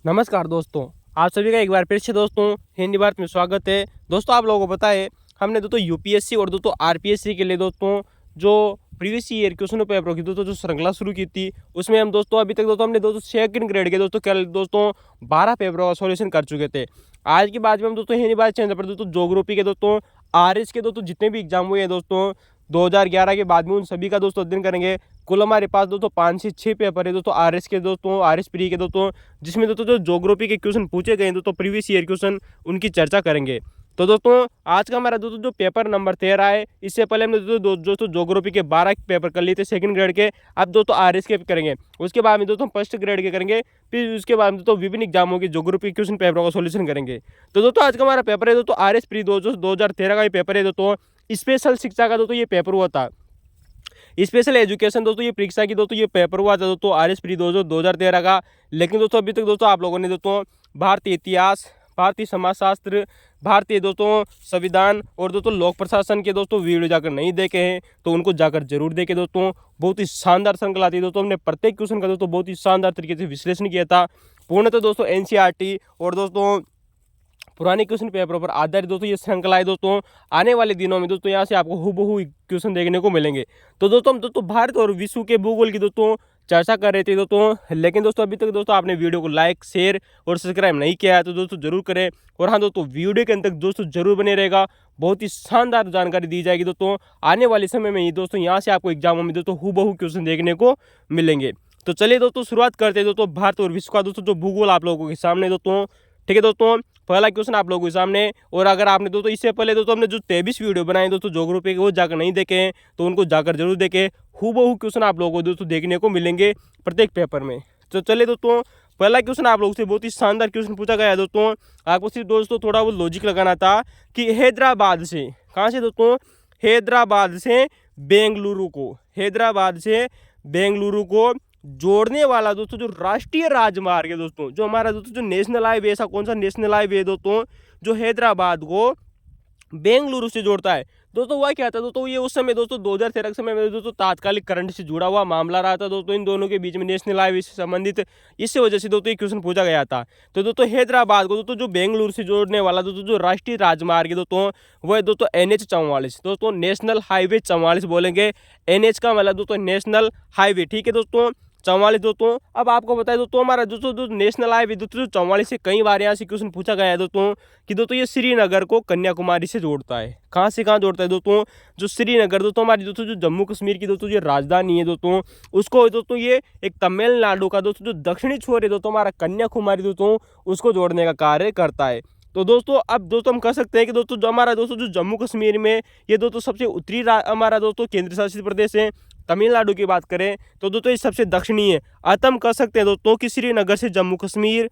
नमस्कार दोस्तों, आप सभी का एक बार फिर से दोस्तों हिंदी भारत में स्वागत है। दोस्तों आप लोगों को पता है हमने दोस्तों यूपीएससी और दोस्तों आरपीएससी के लिए दोस्तों जो प्रीवियस ईयर क्वेश्चन पेपर की दोस्तों जो श्रृंखला शुरू की थी, उसमें हम दोस्तों अभी तक दोस्तों हमने दोस्तों सेकंड ग्रेड के दोस्तों कल दोस्तों 12 पेपरों का सॉल्यूशन कर चुके थे। आज की बात में हम दोस्तों हिंदी भारत चैनल पर दोस्तों ज्योग्राफी के दोस्तों आरएस के दोस्तों जितने भी एग्जाम हुए हैं दोस्तों 2011 के बाद में उन सभी का दोस्तों अध्ययन करेंगे। कुल हमारे पास दोस्तों 5 से 6 पेपर है दोस्तों आरएस के दोस्तों आरएस प्री के दोस्तों, जिसमें दोस्तों जो ज्योग्राफी के क्वेश्चन पूछे गए दोस्तों प्रीवियस ईयर क्वेश्चन उनकी चर्चा करेंगे। तो दोस्तों आज का हमारा दोस्तों जो पेपर नंबर 13 है, इससे पहले हमने दोस्तों ज्योग्राफी के 12 पेपर कर लिए थे सेकंड ग्रेड के। अब दोस्तों आरएस के करेंगे, उसके बाद में दोस्तों फर्स्ट ग्रेड के करेंगे, फिर उसके बाद में दोस्तों विभिन्न एग्जामों के ज्योग्राफी क्वेश्चन पेपरों का सोल्यूशन करेंगे। तो दोस्तों आज का हमारा पेपर है दोस्तों आरएस प्री 2013 का ये पेपर है दोस्तों। स्पेशल शिक्षा का दोस्तों ये पेपर हुआ था। स्पेशल एजुकेशन दोस्तों ये परीक्षा की दोस्तों ये पेपर हुआ था दोस्तों आरएस प्री 2013 का। लेकिन दोस्तों अभी तक दोस्तों आप लोगों ने दोस्तों भारतीय इतिहास, भारतीय समाजशास्त्र, भारतीय दोस्तों संविधान और दोस्तों लोक प्रशासन के दोस्तों वीडियो जाकर नहीं देखे हैं तो उनको जाकर जरूर देखें दोस्तों। बहुत ही शानदार श्रृंखला थी दोस्तों, हमने प्रत्येक क्वेश्चन का दोस्तों बहुत ही शानदार तरीके से विश्लेषण किया था। पूर्णतः दोस्तों एनसीईआरटी और दोस्तों पुराने क्वेश्चन पेपरों पर आधारित दोस्तों ये श्रृंखला है दोस्तों। आने वाले दिनों में दोस्तों यहाँ से आपको हूबहू क्वेश्चन देखने को मिलेंगे। तो दोस्तों हम दोस्तों भारत और विश्व के भूगोल की दोस्तों चर्चा कर रहे थे दोस्तों, लेकिन दोस्तों अभी तक दोस्तों आपने वीडियो को लाइक शेयर और सब्सक्राइब नहीं किया है तो दोस्तों जरूर करें। और हाँ दोस्तों वीडियो के अंत तक दोस्तों जरूर बने रहेगा, बहुत ही शानदार जानकारी दी जाएगी दोस्तों। आने वाले समय में ही दोस्तों यहाँ से आपको एग्जामों में दोस्तों हूबहू क्वेश्चन देखने को मिलेंगे। तो चलिए दोस्तों शुरुआत करते हैं दोस्तों भारत और विश्व का दोस्तों जो भूगोल आप लोगों के सामने दोस्तों। ठीक है दोस्तों, पहला क्वेश्चन आप लोगों के सामने। और अगर आपने दोस्तों इससे पहले दोस्तों हमने जो 23 वीडियो बनाए दोस्तों ज्योग्राफी के वो जाकर नहीं देखे हैं तो उनको जाकर जरूर देखें। हूबहू क्वेश्चन आप लोगों को दोस्तों देखने को मिलेंगे प्रत्येक पेपर में। तो चलिए दोस्तों पहला क्वेश्चन आप लोगों से बहुत ही शानदार क्वेश्चन पूछा गया है दोस्तों। आपको सिर्फ दोस्तों थोड़ा वो लॉजिक लगाना था कि हैदराबाद से, कहाँ से दोस्तों, हैदराबाद से बेंगलुरु को जोड़ने वाला दोस्तों जो राष्ट्रीय राजमार्ग है दोस्तों, जो हमारा दोस्तों जो नेशनल हाईवे, ऐसा कौन सा नेशनल हाईवे है दोस्तों जो हैदराबाद को बेंगलुरु से जोड़ता है दोस्तों, वह क्या था दोस्तों, ये उस समय दोस्तों 2013 के समय में दोस्तों तात्कालिक करंट से जुड़ा हुआ मामला रहा था दोस्तों इन दोनों के बीच में नेशनल हाईवे से संबंधित। इसी वजह से दोस्तों ये क्वेश्चन पूछा गया था। तो दोस्तों हैदराबाद को दोस्तों जो बेंगलुरु से जोड़ने वाला दोस्तों जो राष्ट्रीय राजमार्ग है दोस्तों वह है दोस्तों NH44 दोस्तों, नेशनल हाईवे 44 बोलेंगे। NH का मतलब दोस्तों नेशनल हाईवे, ठीक है दोस्तों 44 दोस्तों। अब आपको बताया दोस्तों हमारा दोस्तों जो नेशनल हाईवे दोस्तों 44 से कई बार यहाँ से क्वेश्चन पूछा गया है दोस्तों कि दोस्तों ये श्रीनगर को कन्याकुमारी से जोड़ता है। कहाँ से कहाँ जोड़ता है दोस्तों, जो श्रीनगर दोस्तों हमारी दोस्तों जो जम्मू कश्मीर की दोस्तों जो राजधानी है दोस्तों उसको दोस्तों ये एक तमिलनाडु का दोस्तों जो दक्षिणी छोर है दोस्तों हमारा कन्याकुमारी दोस्तों उसको जोड़ने का कार्य करता है। तो दोस्तों अब दोस्तों हम कह सकते हैं कि दोस्तों जो हमारा दोस्तों जो जम्मू कश्मीर में ये दोस्तों सबसे उत्तरी हमारा दोस्तों केंद्र शासित प्रदेश है। तमिलनाडु की बात करें तो दोस्तों ये सबसे दक्षिणी है। अतः हम कह सकते हैं दोस्तों कि श्रीनगर से जम्मू कश्मीर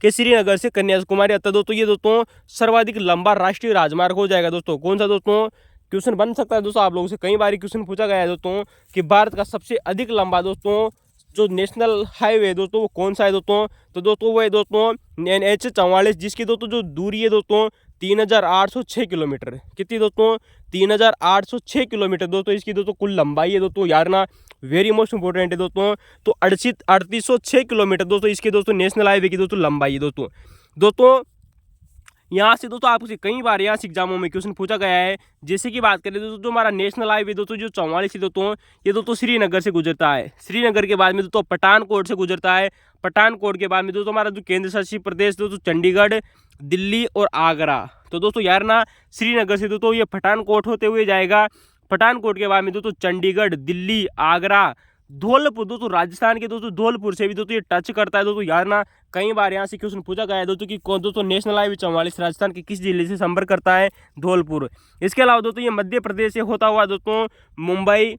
के श्रीनगर से कन्याकुमारी, अतः दोस्तों ये दोस्तों सर्वाधिक लंबा राष्ट्रीय राजमार्ग हो जाएगा दोस्तों। कौन सा दोस्तों क्वेश्चन बन सकता है दोस्तों, आप लोगों से कई बार क्वेश्चन पूछा गया है दोस्तों कि भारत का सबसे अधिक लंबा दोस्तों जो नेशनल हाईवे दोस्तों वो कौन सा है दोस्तों, तो दोस्तों वो है दोस्तों NH44, जिसकी दोस्तों जो दूरी है दोस्तों 3806 किलोमीटर। कितनी दोस्तों, 3806 किलोमीटर दोस्तों इसकी दोस्तों कुल लंबाई है दोस्तों, यार ना वेरी मोस्ट इंपॉर्टेंट है दोस्तों। तो 3806 किलोमीटर दोस्तों इसकी दोस्तों नेशनल हाईवे की दोस्तों लंबाई है दोस्तों। यहाँ से दोस्तों आपसे कई बार यहाँ से एग्जामों में क्वेश्चन पूछा गया है। जैसे कि बात करें दोस्तों जो हमारा नेशनल हाईवे दोस्तों जो 44 दोस्तों ये दोस्तों श्रीनगर से गुजरता है। श्रीनगर के बाद में दोस्तों पठानकोट से गुजरता है। पठानकोट के बाद में दोस्तों हमारा जो केंद्र शासित प्रदेश दोस्तों चंडीगढ़, दिल्ली और आगरा। तो दोस्तों यार ना श्रीनगर से दोस्तों ये पठानकोट होते हुए जाएगा। पठानकोट के बाद में दोस्तों चंडीगढ़, दिल्ली, आगरा, धौलपुर दोस्तों राजस्थान के दोस्तों धौलपुर से भी दोस्तों ये टच करता है दोस्तों, यार ना कई बार यहाँ से क्वेश्चन पूछा गया है दोस्तों कि कौन दोस्तों नेशनल हाईवे 44 राजस्थान के किस जिले से संपर्क करता है, धौलपुर। इसके अलावा दोस्तों ये मध्य प्रदेश से होता हुआ दोस्तों मुंबई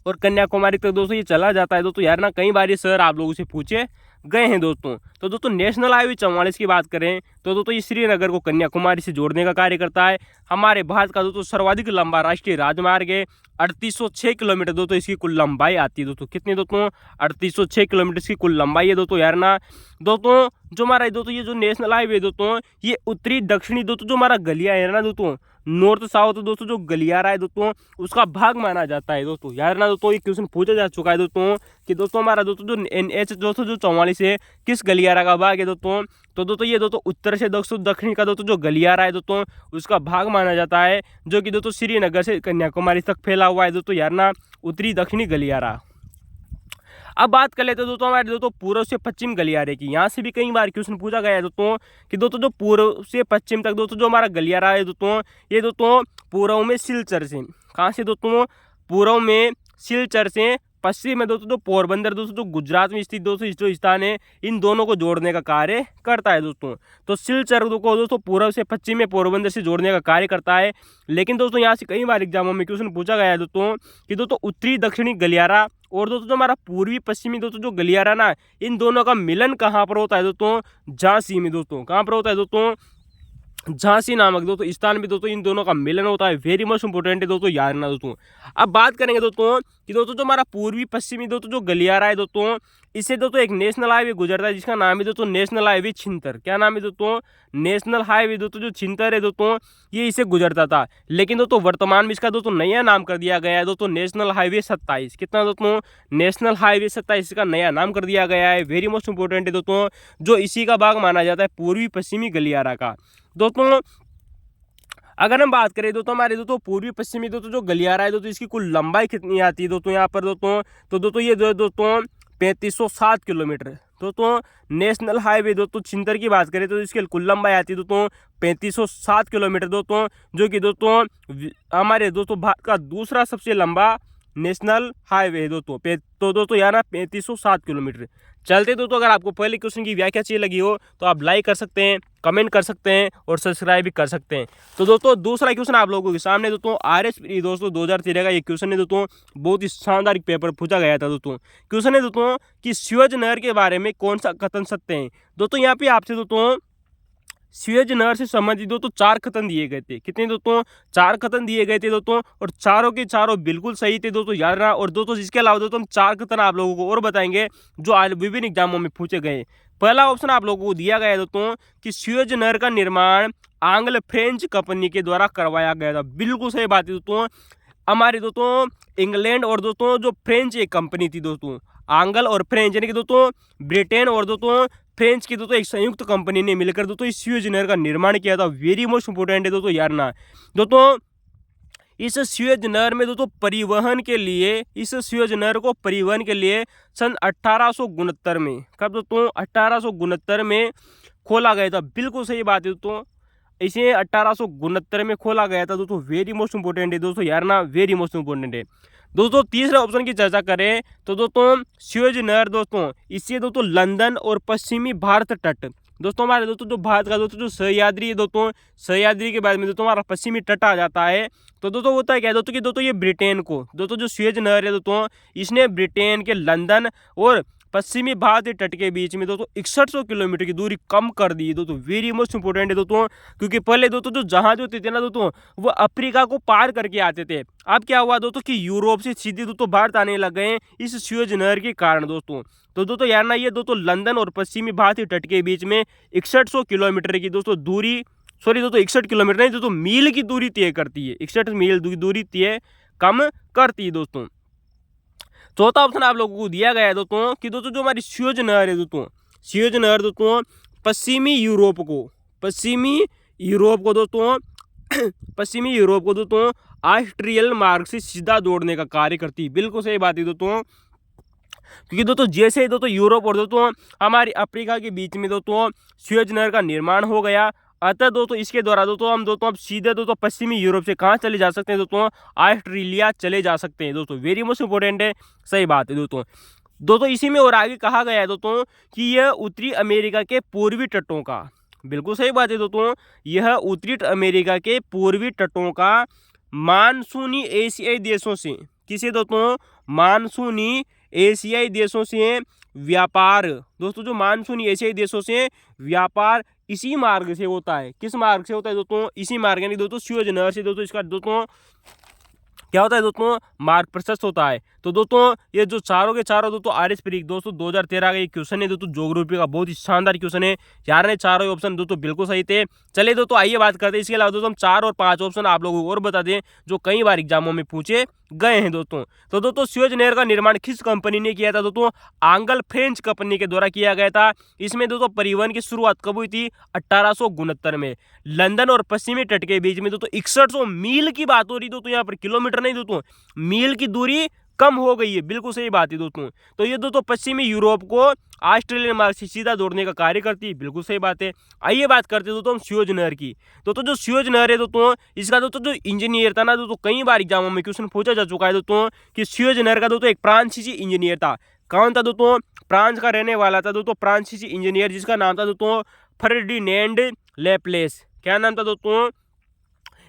और कन्याकुमारी तक दोस्तों ये चला जाता है दोस्तों, यार ना कई बार ये सर आप लोगों से पूछे गए हैं दोस्तों। तो दोस्तों नेशनल हाईवे 44 की बात करें तो दोस्तों ये श्रीनगर को कन्याकुमारी से जोड़ने का कार्य करता है। हमारे भारत का दोस्तों सर्वाधिक लंबा राष्ट्रीय राजमार्ग है। 3806 किलोमीटर दोस्तों इसकी कुल लंबाई आती है दोस्तों। कितनी दोस्तों, 3806 किलोमीटर इसकी कुल लंबाई है दोस्तों, यार ना दोस्तों जो हमारा दोस्तों ये जो नेशनल हाईवे दोस्तों ये उत्तरी दक्षिणी दोस्तों जो हमारा गलियां है ना दोस्तों नॉर्थ साउथ दोस्तों जो गलियारा है दोस्तों उसका भाग माना जाता है दोस्तों। यार ना दोस्तों ये क्वेश्चन पूछा जा चुका है दोस्तों कि दोस्तों हमारा दोस्तों जो NH दोस्तों जो 44 है किस गलियारा का भाग है दोस्तों। तो दोस्तों ये दोस्तों उत्तर से दोस्तों दक्षिण का दोस्तों जो गलियारा है दोस्तों उसका भाग माना जाता है, जो कि दोस्तों श्रीनगर से कन्याकुमारी तक फैला हुआ है दोस्तों। यार ना उत्तरी दक्षिणी गलियारा। अब बात कर लेते हैं दोस्तों हमारे दोस्तों पूर्व से पश्चिम गलियारे की। यहाँ से भी कई बार क्वेश्चन पूछा गया है दोस्तों कि दोस्तों जो पूर्व से पश्चिम तक दोस्तों जो हमारा गलियारा है दोस्तों ये दोस्तों पूर्व में सिलचर से, कहाँ से दोस्तों, पूर्व में सिलचर से, पश्चिम में दोस्तों जो पोरबंदर दोस्तों जो गुजरात में स्थित दोस्तों जो स्थान है इन दोनों को जोड़ने का कार्य करता है दोस्तों। तो सिलचर को दोस्तों पूर्व से पश्चिम में पोरबंदर से जोड़ने का कार्य करता है। लेकिन दोस्तों यहाँ से कई बार एग्जामों में क्वेश्चन पूछा गया है दोस्तों कि दोस्तों उत्तरी दक्षिणी गलियारा और दोस्तों जो हमारा पूर्वी पश्चिमी दोस्तों जो गलियारा ना इन दोनों का मिलन कहाँ पर होता है दोस्तों, झांसी में दोस्तों। कहाँ पर होता है दोस्तों, झांसी नामक दोस्तों स्थान में दोस्तों इन दोनों का मिलन होता है। वेरी मोस्ट इंपोर्टेंट है दोस्तों याद रखना दोस्तों। अब बात करेंगे दोस्तों कि दोस्तों जो हमारा पूर्वी पश्चिमी दोस्तों जो गलियारा है दोस्तों इससे दोस्तों एक नेशनल हाईवे गुजरता है जिसका नाम है दोस्तों नेशनल हाईवे छिंतर। क्या नाम है दोस्तों, नेशनल हाईवे दोस्तों जो छिंतर है दोस्तों ये इसे गुजरता था। लेकिन दोस्तों वर्तमान में इसका दोस्तों नया नाम कर दिया गया है दोस्तों नेशनल हाईवे 27। कितना दोस्तों, नेशनल हाईवे 27 का नया नाम कर दिया गया है। वेरी मोस्ट इंपोर्टेंट है दोस्तों, जो इसी का भाग माना जाता है पूर्वी पश्चिमी गलियारा का। दोस्तों अगर हम बात करें दोस्तों हमारे दोस्तों पूर्वी पश्चिमी दोस्तों जो गलियारा है दोस्तों इसकी कुल लंबाई कितनी आती है दोस्तों यहाँ पर दोस्तों, तो दोस्तों ये दोस्तों 3507 किलोमीटर। दोस्तों नेशनल हाईवे दोस्तों छिंतर की बात करें तो इसकी कुल लंबाई आती है दोस्तों 3507 किलोमीटर दोस्तों, जो कि दोस्तों हमारे दोस्तों भारत का दूसरा सबसे लंबा नेशनल हाईवे है दोस्तों। तो दोस्तों यहाँ ना 3507 किलोमीटर। चलते दोस्तों अगर आपको पहले क्वेश्चन की व्याख्या अच्छी लगी हो तो आप लाइक कर सकते हैं, कमेंट कर सकते हैं और सब्सक्राइब भी कर सकते हैं। तो दोस्तों दूसरा क्वेश्चन आप लोगों के सामने दोस्तों RS दोस्तों 2013 का ये क्वेश्चन है दोस्तों, बहुत ही शानदार पेपर पूछा गया था दोस्तों। क्वेश्चन है दोस्तों कि सुएज नहर के बारे में कौन सा कथन सत्य है। दोस्तों यहाँ पे आपसे दोस्तों सुएज नहर से संबंधित दोस्तों 4 कथन दिए गए थे। कितने दोस्तों, 4 कथन दिए गए थे दोस्तों, और चारों के चारों बिल्कुल सही थे दोस्तों याद रखना। और दोस्तों इसके अलावा दोस्तों हम 4 कथन आप लोगों को और बताएंगे जो आज विभिन्न एग्जामों में पूछे गए। पहला ऑप्शन आप लोगों को दिया गया है दोस्तों कि सुएज नहर का निर्माण आंग्ल फ्रेंच कंपनी के द्वारा करवाया गया था। बिल्कुल सही बात है दोस्तों, हमारे दोस्तों इंग्लैंड और दोस्तों जो फ्रेंच एक कंपनी थी दोस्तों, आंग्ल और फ्रेंच यानी कि दोस्तों ब्रिटेन और दोस्तों फ्रेंच की दोस्तों एक संयुक्त कंपनी ने मिलकर दोस्तों इस सुएज नहर का निर्माण किया था। वेरी मोस्ट इंपोर्टेंट है दोस्तों यार ना। दोस्तों इस सुएज नहर में दोस्तों परिवहन के लिए, इस सुएज नहर को परिवहन के लिए सन 1869 में, कब दोस्तों 1869 में खोला गया था। बिल्कुल सही बात है दोस्तों, इसे 1869 में खोला गया था दोस्तों। वेरी मोस्ट इंपोर्टेंट है दोस्तों यार ना, वेरी मोस्ट इंपोर्टेंट है। दोस्तों तीसरे ऑप्शन की चर्चा करें तो दोस्तों सुएज नहर दोस्तों इससे दोस्तों लंदन और पश्चिमी भारत तट, दोस्तों हमारे दोस्तों जो भारत का दोस्तों जो सह्याद्री है दोस्तों, सह्याद्री के बाद में दोस्तों हमारा पश्चिमी तट आ जाता है। तो दोस्तों होता है क्या दोस्तों कि दोस्तों ये ब्रिटेन को, दोस्तों जो सुएज नहर है दोस्तों इसने ब्रिटेन के लंदन और पश्चिमी भारतीय तट के बीच में दोस्तों 6100 किलोमीटर की दूरी कम कर दी दोस्तों। वेरी मोस्ट इंपोर्टेंट है दोस्तों, क्योंकि पहले दोस्तों जो जहाज होते थे ना दोस्तों वो अफ्रीका को पार करके आते थे। अब क्या हुआ दोस्तों कि यूरोप से सीधे दोस्तों भारत आने लग गए इस सुएज नहर के कारण दोस्तों। तो दोस्तों यार ना ये दोस्तों लंदन और पश्चिमी भारतीय तट के बीच में 6100 किलोमीटर की दोस्तों दूरी, सॉरी दोस्तों 61 किलोमीटर नहीं दोस्तों मील की दूरी तय करती है, 61 मील दूरी तय कम करती है दोस्तों। चौथा ऑप्शन आप लोगों को दिया गया है दोस्तों कि दोस्तों जो हमारी सुएज नहर है दोस्तों, सुएज नहर दोस्तों पश्चिमी यूरोप को दोस्तों पश्चिमी यूरोप को दोस्तों ऑस्ट्रियल मार्ग से सीधा जोड़ने का कार्य करती है। बिल्कुल सही बात है दोस्तों, क्योंकि दोस्तों जैसे दोस्तों यूरोप और दोस्तों हमारी अफ्रीका के बीच में दोस्तों सुएज नहर का निर्माण हो गया, अतः दोस्तों इसके द्वारा दोस्तों हम दोस्तों अब सीधे दोस्तों पश्चिमी यूरोप से कहाँ चले जा सकते हैं दोस्तों, ऑस्ट्रेलिया चले जा सकते हैं दोस्तों। वेरी मोस्ट इंपोर्टेंट है, सही बात है दोस्तों इसी में और आगे कहा गया है दोस्तों कि यह उत्तरी अमेरिका के पूर्वी तटों का, बिल्कुल सही बात है दोस्तों, यह उत्तरी अमेरिका के पूर्वी तटों का मानसूनी एशियाई देशों से, किसे दोस्तों, मानसूनी एशियाई देशों से व्यापार, दोस्तों जो मानसूनी एशियाई देशों से व्यापार इसी मार्ग से होता है। किस मार्ग से होता है दोस्तों, इसी मार्ग यानी दोस्तों सुएज नहर से दोस्तों इसका दोस्तों क्या होता है दोस्तों, मार्ग प्रशस्त होता है। तो दोस्तों ये जो चारों के चारों दोस्तों आरएस प्रीक दोस्तों 2013 का ये क्वेश्चन है दोस्तों, ज्योग्राफी का बहुत ही शानदार क्वेश्चन है यार, ने चारों ऑप्शन दोस्तों बिल्कुल सही थे। चलिए दोस्तों आइए बात करते हैं इसके अलावा दोस्तों हम 4 और 5 ऑप्शन आप लोगों को और बता दें जो कई बार एग्जामों में पूछे गए हैं दोस्तों। तो दोस्तों सुएज नहर का निर्माण किस कंपनी ने किया था दोस्तों, आंगल फ्रेंच कंपनी के द्वारा किया गया था। इसमें दोस्तों परिवहन की शुरुआत कब हुई थी, 1869 में। लंदन और पश्चिमी तट के बीच में दोस्तों 6100 मील की बात हो रही दोस्तों, यहाँ पर किलोमीटर नहीं दोस्तों, मील की दूरी कम हो गई है, बिल्कुल सही बात है दोस्तों। तो ये दोस्तों पश्चिमी यूरोप को ऑस्ट्रेलियन मार्ग से सीधा जोड़ने का कार्य करती है, बिल्कुल सही बात है। आइए बात करते हैं दोस्तों हम सुएज नहर की। दोस्तों जो सुएज नहर है दोस्तों, इसका दोस्तों जो इंजीनियर था ना दोस्तों, कई बार एग्जामों में क्वेश्चन पूछा जा चुका है दोस्तों कि सुएज नहर का दोस्तों एक फ्रांसीसी इंजीनियर था। कौन था दोस्तों, फ्रांस का रहने वाला था दोस्तों फ्रांसीसी इंजीनियर, जिसका नाम था दोस्तों फर्डिनेंड लेप्लेस। क्या नाम था दोस्तों,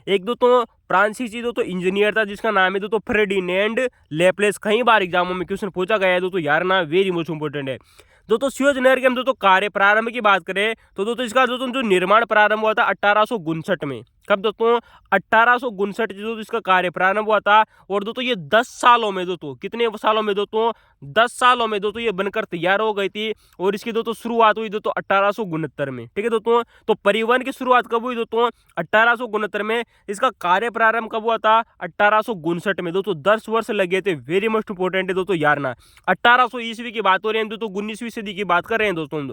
एक दोस्तों फ्रांसीसी दोस्तों इंजीनियर था जिसका नाम है दोस्तों फर्डिनेंड लेप्लेस। कई बार एग्जामों में क्वेश्चन पूछा गया है दोस्तों, यार ना वेरी मोस्ट इंपोर्टेंट है। दोस्तों सुएज नहर के हम दोस्तों कार्य प्रारंभ की बात करें तो दोस्तों इसका दोस्तों जो निर्माण प्रारंभ हुआ था 1859 में। कब दोस्तों, 1859 जो इसका कार्य प्रारंभ हुआ था। और दोस्तों ये 10 सालों में दोस्तों, कितने सालों में दोस्तों, 10 सालों में दोस्तों ये बनकर तैयार हो गई थी। और इसकी दोस्तों शुरुआत हुई दोस्तों 1869 में, ठीक है दोस्तों। तो परिवहन की शुरुआत कब हुई दोस्तों, 1869 में। इसका कार्य प्रारंभ कब हुआ था, 1859 में दोस्तों। 10 वर्ष लगे थे, वेरी मोस्ट इंपोर्टेंट है दोस्तों यार ना। 1800 ईस्वी की बात हो रही है दोस्तों, 19वीं सदी की बात कर रहे हैं दोस्तों।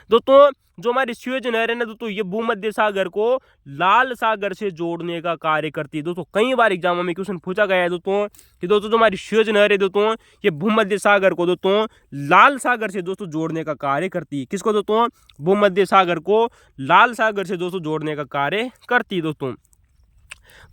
दोस्तों जो हमारी सुएज नहर है ना दोस्तों, ये भूमध्य सागर को लाल सागर से जोड़ने का कार्य करती है दोस्तों। कई बार एग्जामों में क्वेश्चन पूछा गया है दोस्तों कि दोस्तों जो हमारी सुएज नहर है दोस्तों, ये भूमध्य सागर को दोस्तों लाल सागर से दोस्तों जोड़ने का कार्य करती है। किसको दोस्तों, भूमध्य सागर को लाल सागर से दोस्तों जोड़ने का कार्य करती है दोस्तों।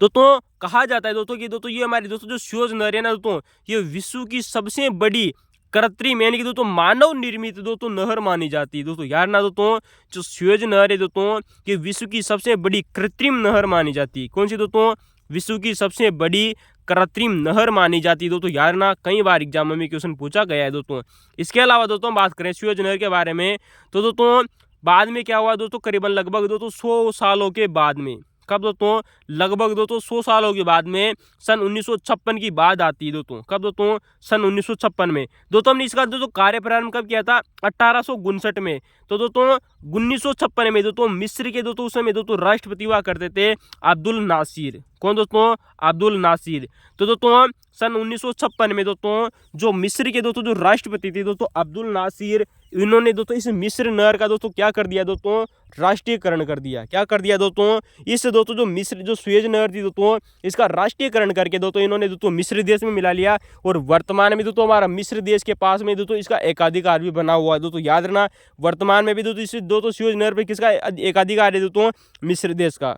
दोस्तों कहा जाता है दोस्तों कि दोस्तों ये हमारी दोस्तों जो सुएज नहर है ना दोस्तों, ये विश्व की सबसे बड़ी कृत्रिम यानी कि दोस्तों मानव निर्मित दोस्तों नहर मानी जाती है दोस्तों। यार ना दोस्तों जो सुएज नहर है दोस्तों, ये विश्व की सबसे बड़ी कृत्रिम नहर मानी जाती है। कौन सी दोस्तों, विश्व की सबसे बड़ी कृत्रिम नहर मानी जाती है दोस्तों। यार ना कई बार एग्जामों में क्वेश्चन पूछा गया है दोस्तों। इसके अलावा दोस्तों बात करें सुएज नहर के बारे में तो दोस्तों बाद में क्या हुआ दोस्तों, करीबन लगभग दोस्तों 100 सालों के बाद में। कब दोस्तों, लगभग दोस्तों 100 सालों के बाद में सन 1956 की बात आती है दोस्तों। कब दोस्तों, सन 1956 में। दोस्तों हमने इसका दोस्तों कार्य प्रारंभ कब किया था, 1859 में। तो दोस्तों 1956 में दोस्तों मिस्र के दोस्तों उस समय दोस्तों राष्ट्रपति हुआ करते थे अब्दुल नासिर। कौन दोस्तों, अब्दुल नासिर। तो दोस्तों सन 1956 में दोस्तों जो मिस्र के दोस्तों जो राष्ट्रपति थे दोस्तों अब्दुल नासिर, इन्होंने दोस्तों इस मिस्र नहर का दोस्तों क्या कर दिया दोस्तों, राष्ट्रीयकरण कर दिया। क्या कर दिया दोस्तों, इस दोस्तों जो मिस्र जो सुएज नहर थी दोस्तों, इसका राष्ट्रीयकरण करके दोस्तों इन्होंने दोस्तों मिस्र देश में मिला लिया। और वर्तमान में दोस्तों हमारा मिस्र देश के पास में दोस्तों इसका एकाधिकार भी बना हुआ है दोस्तों। याद रखना वर्तमान में भी दोस्तों इस दोस्तों सुएज नहर पर किसका एकाधिकार है दोस्तों, मिस्र देश का।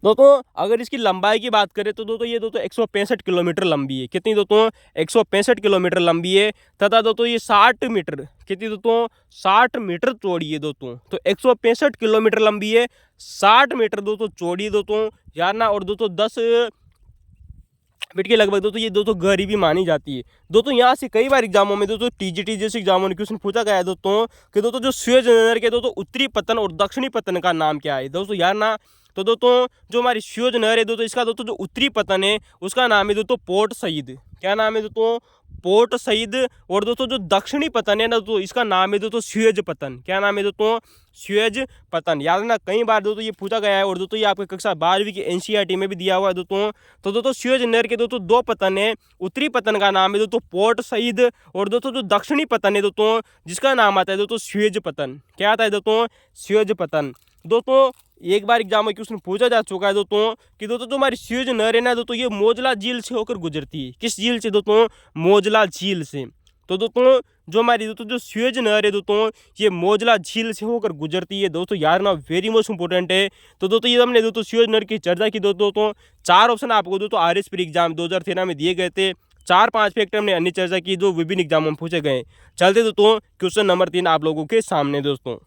दोस्तों अगर इसकी लंबाई की बात करें तो दोस्तों ये दोस्तों 165 किलोमीटर लंबी है। कितनी दोस्तों, 165 किलोमीटर लंबी है। तथा दोस्तों ये 60 मीटर, कितनी दोस्तों, 60 मीटर चौड़ी है दोस्तों। तो 165 किलोमीटर लंबी है, 60 मीटर दोस्तों चौड़ी दोस्तों यार ना। और दोस्तों 10 फीट के लगभग दोस्तों ये दोस्तों गहरी भी मानी जाती है दोस्तों। यहाँ से कई बार एग्जामों में दोस्तों टीजीटी जैसे एग्जामों में क्वेश्चन पूछा गया है दोस्तों कि दोस्तों जो सुएज नहर के दोस्तों उत्तरी पतन और दक्षिणी पतन का नाम क्या है दोस्तों। यार ना तो दोस्तों जो हमारी सुएज नहर है दोस्तों, इसका दोस्तों जो उत्तरी पतन है उसका नाम है दोस्तों पोर्ट सईद। क्या नाम है दोस्तों, पोर्ट सईद। और दोस्तों जो दक्षिणी पतन है ना दोस्तों, इसका नाम है दोस्तों सुएज पतन। क्या नाम है दोस्तों, सुएज पतन। याद ना कई बार दोस्तों ये पूछा गया है। और दोस्तों ये आपके कक्षा 12वीं की एनसीईआरटी में भी दिया हुआ है दोस्तों। तो दोस्तों सुएज नहर के दोस्तों 2 पतन है। उत्तरी पतन का नाम है दोस्तों पोर्ट सईद। और दोस्तों जो दक्षिणी पतन है दोस्तों, जिसका नाम आता है दोस्तों सुएज पतन। क्या आता है दोस्तों, सुएज पतन। दोस्तों एक बार एग्जाम में क्वेश्चन पूछा जा चुका है दोस्तों कि दोस्तों जो हमारी सुएज नहर है ना दोस्तों, ये मोजला झील से होकर गुजरती है। किस झील से दोस्तों, मोजला झील से। तो दोस्तों जो हमारी दोस्तों जो सुएज नहर है दोस्तों, ये मोजला झील से होकर गुजरती है दोस्तों। यार ना वेरी मोस्ट इंपोर्टेंट है। तो दोस्तों ये हमने दोस्तों सुएज नहर की चर्चा की दोस्तों। 4 ऑप्शन आपको दोस्तों आरएस प्री एग्जाम 2013 में दिए गए थे। 4-5 फैक्टर हमने अन्य चर्चा की जो विभिन्न एग्जामों में पूछे गए। चलते दोस्तों क्वेश्चन नंबर 3 आप लोगों के सामने दोस्तों।